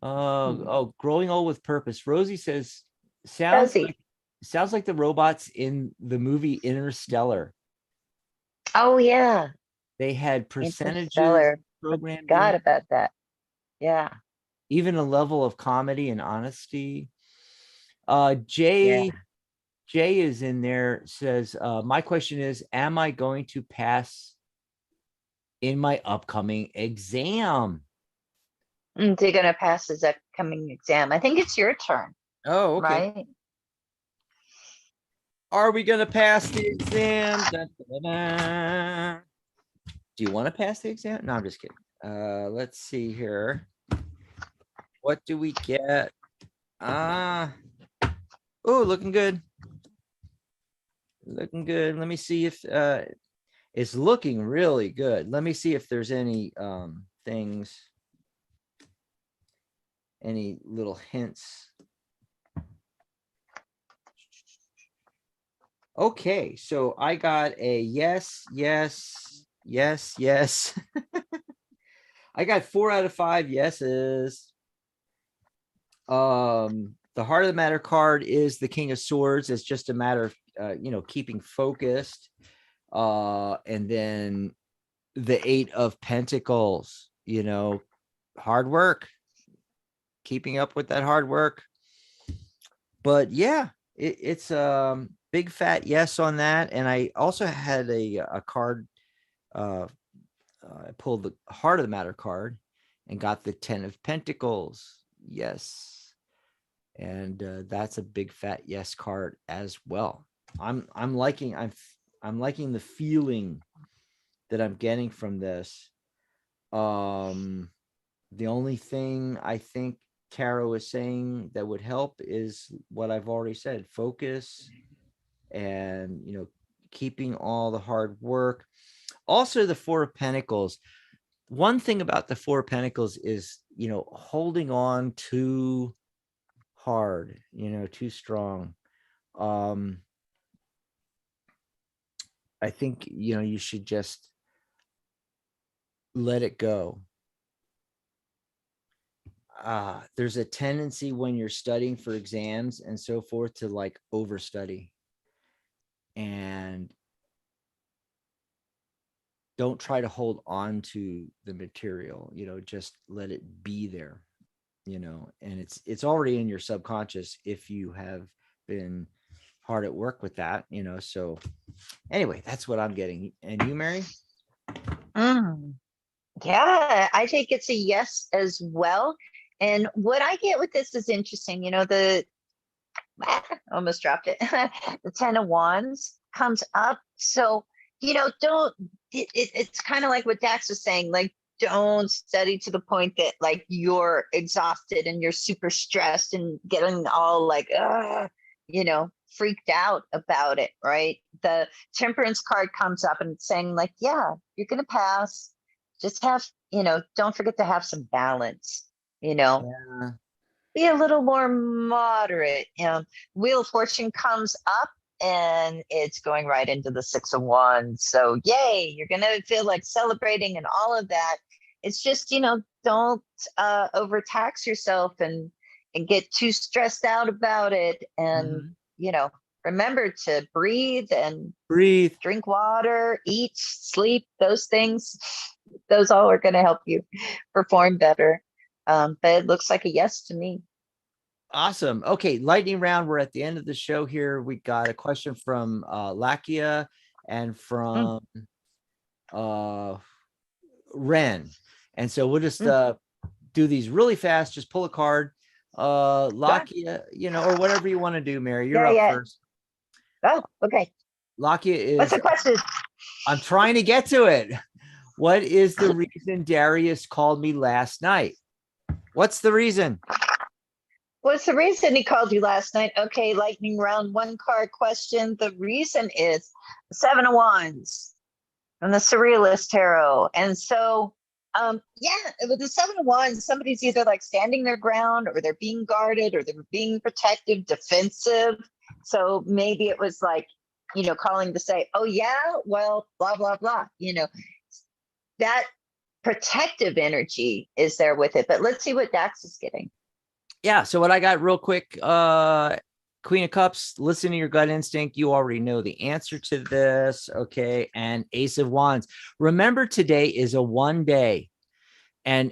growing old with purpose. Rosie says Rosie. sounds like the robots in the movie Interstellar. Oh, yeah. They had percentages Interstellar. programmed Forgot in, about that. Yeah. even a level of comedy and honesty. Yeah. Jay is in there, says, my question is, am I going to pass in my upcoming exam? They're going to pass his upcoming exam. I think it's your turn, Oh, okay. right? Are we going to pass the exam? Dun, dun, dun, dun. Do you want to pass the exam? No, I'm just kidding. Let's see here. What do we get? Oh, looking good. Looking good. Let me see if it's looking really good. Let me see if there's any things, any little hints. Okay, so I got a yes, yes, yes, yes. I got 4 out of 5 yeses. The heart of the matter card is the King of Swords. It's just a matter of keeping focused. And then the 8 of Pentacles, hard work, keeping up with that hard work. But yeah, it's big fat yes on that. And I also had a card. I pulled the heart of the matter card and got the 10 of Pentacles. Yes. And that's a big fat yes card as well. I'm liking the feeling that I'm getting from this. The only thing I think tarot is saying that would help is what I've already said: focus and keeping all the hard work. Also, the 4 of Pentacles. One thing about the 4 of Pentacles is holding on too hard, too strong. I think you should just let it go. There's a tendency when you're studying for exams and so forth to like overstudy, and don't try to hold on to the material, just let it be there, and it's already in your subconscious if you have been hard at work with that, so anyway, that's what I'm getting. And you, Mary? Yeah, I think it's a yes as well. And what I get with this is interesting. Almost dropped it. The 10 of Wands comes up. So, it's kind of like what Dax was saying, like, don't study to the point that like you're exhausted and you're super stressed and getting all like, freaked out about it, right? The Temperance card comes up and it's saying like, yeah, you're going to pass. Just have, don't forget to have some balance, Yeah. be a little more moderate. Wheel of Fortune comes up and it's going right into the 6 of Wands. So yay, you're going to feel like celebrating and all of that. It's just, don't overtax yourself and get too stressed out about it. And, remember to breathe and Breathe. drink water, eat, sleep, those things those all are going to help you perform better. But it looks like a yes to me. Awesome. Okay, lightning round. We're at the end of the show here. We got a question from Lakia and from Ren. And so we'll just do these really fast. Just pull a card. Lakia, or whatever you want to do, Mary. You're up first. Oh, okay. Lakia is. What's the question? I'm trying to get to it. What is the reason Darius called me last night? What's the reason? What's the reason he called you last night? Okay, lightning round, one card question. The reason is the Seven of Wands from the Surrealist Tarot. And so, with the Seven of Wands, somebody's either like standing their ground, or they're being guarded, or they're being protective, defensive. So maybe it was like, calling to say, oh yeah, well, blah, blah, blah. That protective energy is there with it. But let's see what Dax is getting. Yeah. So what I got real quick, Queen of Cups, listen to your gut instinct. You already know the answer to this. Okay. And Ace of Wands. Remember, today is a one day. And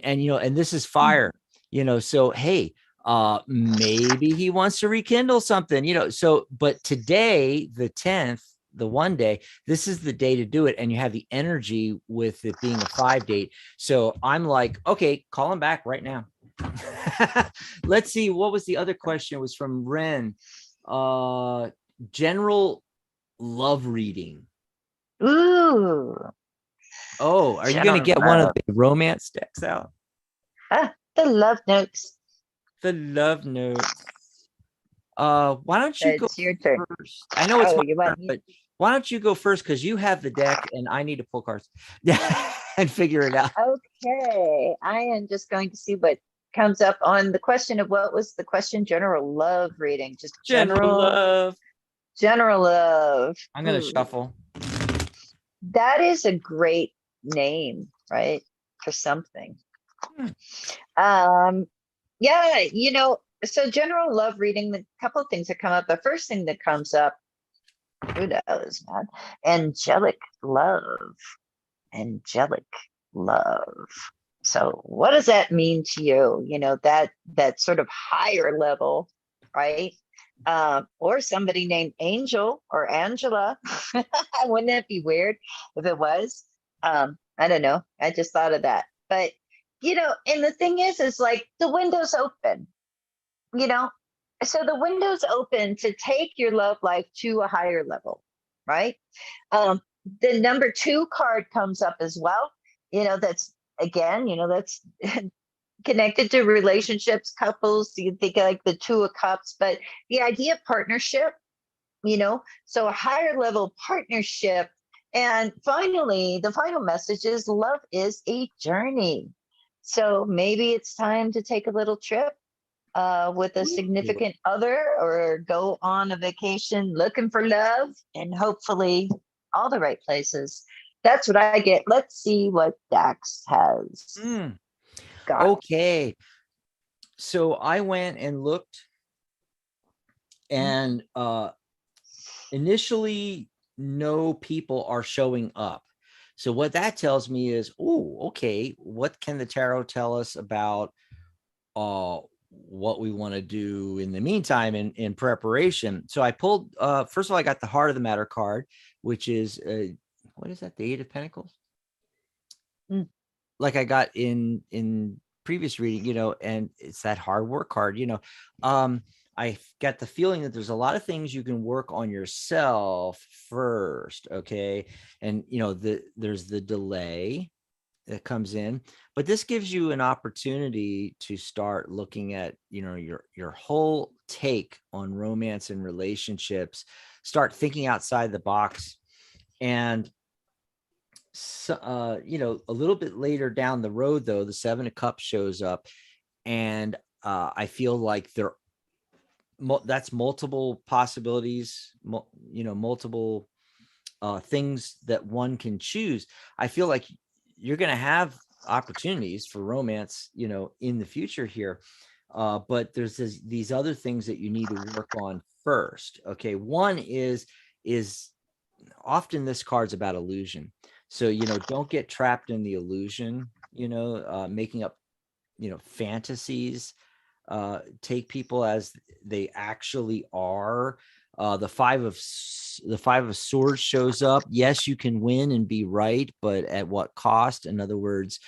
this is fire, so, hey, maybe he wants to rekindle something, but today, the 10th, the one day, this is the day to do it. And you have the energy with it being a 5 date. So I'm like, okay, call him back right now. Let's see. What was the other question? It was from Ren. General love reading. Ooh. Oh, are you going to get one of the romance decks out? The love notes. The love notes. Why don't you go your turn first? I know it's my turn, but why don't you go first? Because you have the deck and I need to pull cards and figure it out. Okay. I am just going to see what comes up on the question of what was the question? General love reading. Just general love. General love. I'm going to shuffle. That is a great name, right? For something. So general love reading, the couple of things that come up. The first thing that comes up, who knows, man? Angelic love. Angelic love. So what does that mean to you? That sort of higher level, right? Or somebody named Angel or Angela. Wouldn't that be weird if it was? I don't know. I just thought of that. But, and the thing is like the window's open, so the window's open to take your love life to a higher level, right? The number 2 card comes up as well. That's again, that's connected to relationships, couples. You think like the 2 of Cups, but the idea of partnership, so a higher level partnership. And finally, the final message is love is a journey. So maybe it's time to take a little trip with a significant other, or go on a vacation looking for love, and hopefully all the right places. That's what I get. Let's see what Dax has. Okay. So I went and looked, and initially no people are showing up. So what that tells me is, okay, what can the tarot tell us about what we want to do in the meantime in preparation? So I pulled, first of all, I got the Heart of the Matter card, which is, what is that? The 8 of Pentacles? Like I got in previous reading, and it's that hard work card, I got the feeling that there's a lot of things you can work on yourself first. Okay. And, there's the delay that comes in, but this gives you an opportunity to start looking at, your whole take on romance and relationships, start thinking outside the box. And so, a little bit later down the road, though, the 7 of Cups shows up, and I feel like that's multiple possibilities, multiple things that one can choose. I feel like you're going to have opportunities for romance, in the future here. But there's these other things that you need to work on first. Okay. One is often this card's about illusion. So, don't get trapped in the illusion, making up, fantasies. Take people as they actually are. The five of swords shows up. Yes, you can win and be right, but at what cost? In other words,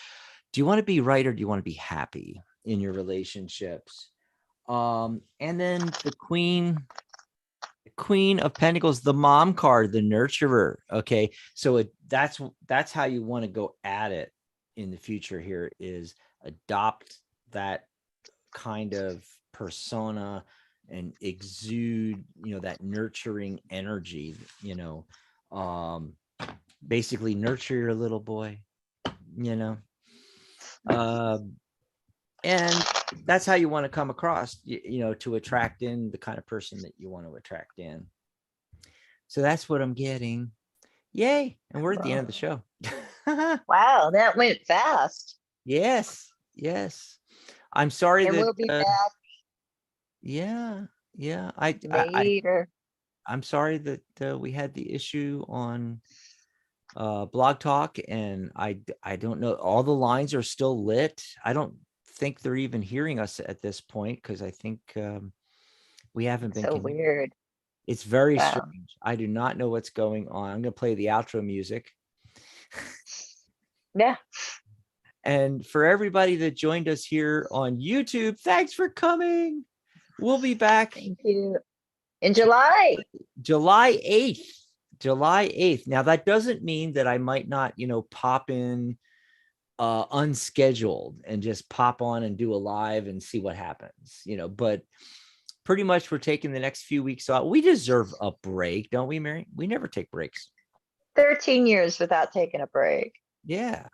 do you want to be right or do you want to be happy in your relationships? And then the Queen of Pentacles, the mom card, the nurturer. Okay, so that's how you want to go at it in the future. Here is adopt that kind of persona and exude, that nurturing energy. Basically nurture your little boy. And that's how you want to come across, to attract in the kind of person that you want to attract in. So that's what I'm getting. Yay. And we're at the end of the show. Wow, that went fast. Yes. I'm sorry And that we'll be back yeah. later. I'm sorry that we had the issue on Blog Talk, and I don't know, all the lines are still lit. I don't think they're even hearing us at this point, because I think we haven't been So weird. It's very Wow. strange. I do not know what's going on. I'm going to play the outro music. Yeah. And for everybody that joined us here on YouTube, thanks for coming. We'll be back Thank you. In July. July 8th. July 8th. Now, that doesn't mean that I might not, pop in unscheduled and just pop on and do a live and see what happens, but pretty much we're taking the next few weeks off. We deserve a break, don't we, Mary? We never take breaks. 13 years without taking a break. Yeah.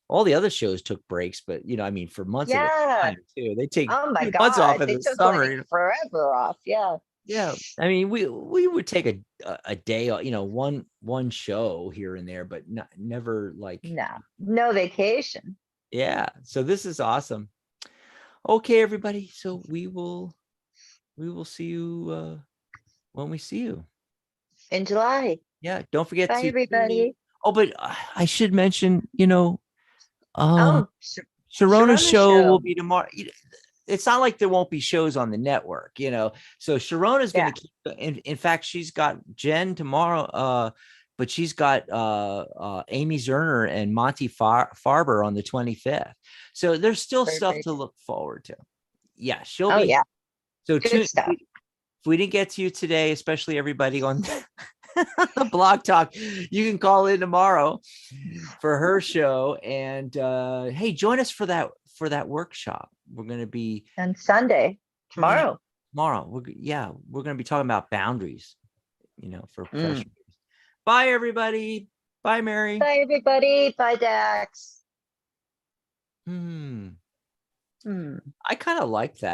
All the other shows took breaks, but for months at a time too. They take Oh my 2 months God. off in They the took summer. like forever off. Yeah. Yeah. We would take a day, one show here and there, but never like no vacation. Yeah. So this is awesome. Okay, everybody. So we will see you when we see you in July. Yeah. Don't forget Bye, to everybody. Oh, but I should mention, Sharona's Sharona's show will be tomorrow. It's not like there won't be shows on the network, So Sharona's going to keep. In fact, she's got Jen tomorrow, but she's got Amy Zerner and Monty Farber on the 25th. So there's still stuff to look forward to. Yeah, she'll be. Yeah. So good stuff. If we didn't get to you today, especially everybody on Blog Talk, you can call in tomorrow for her show. And hey, join us for that workshop. We're going to be on Sunday tomorrow. We're going to be talking about boundaries, for professionals. Bye, everybody. Bye, Mary. Bye, everybody. Bye, Dax. I kind of like that.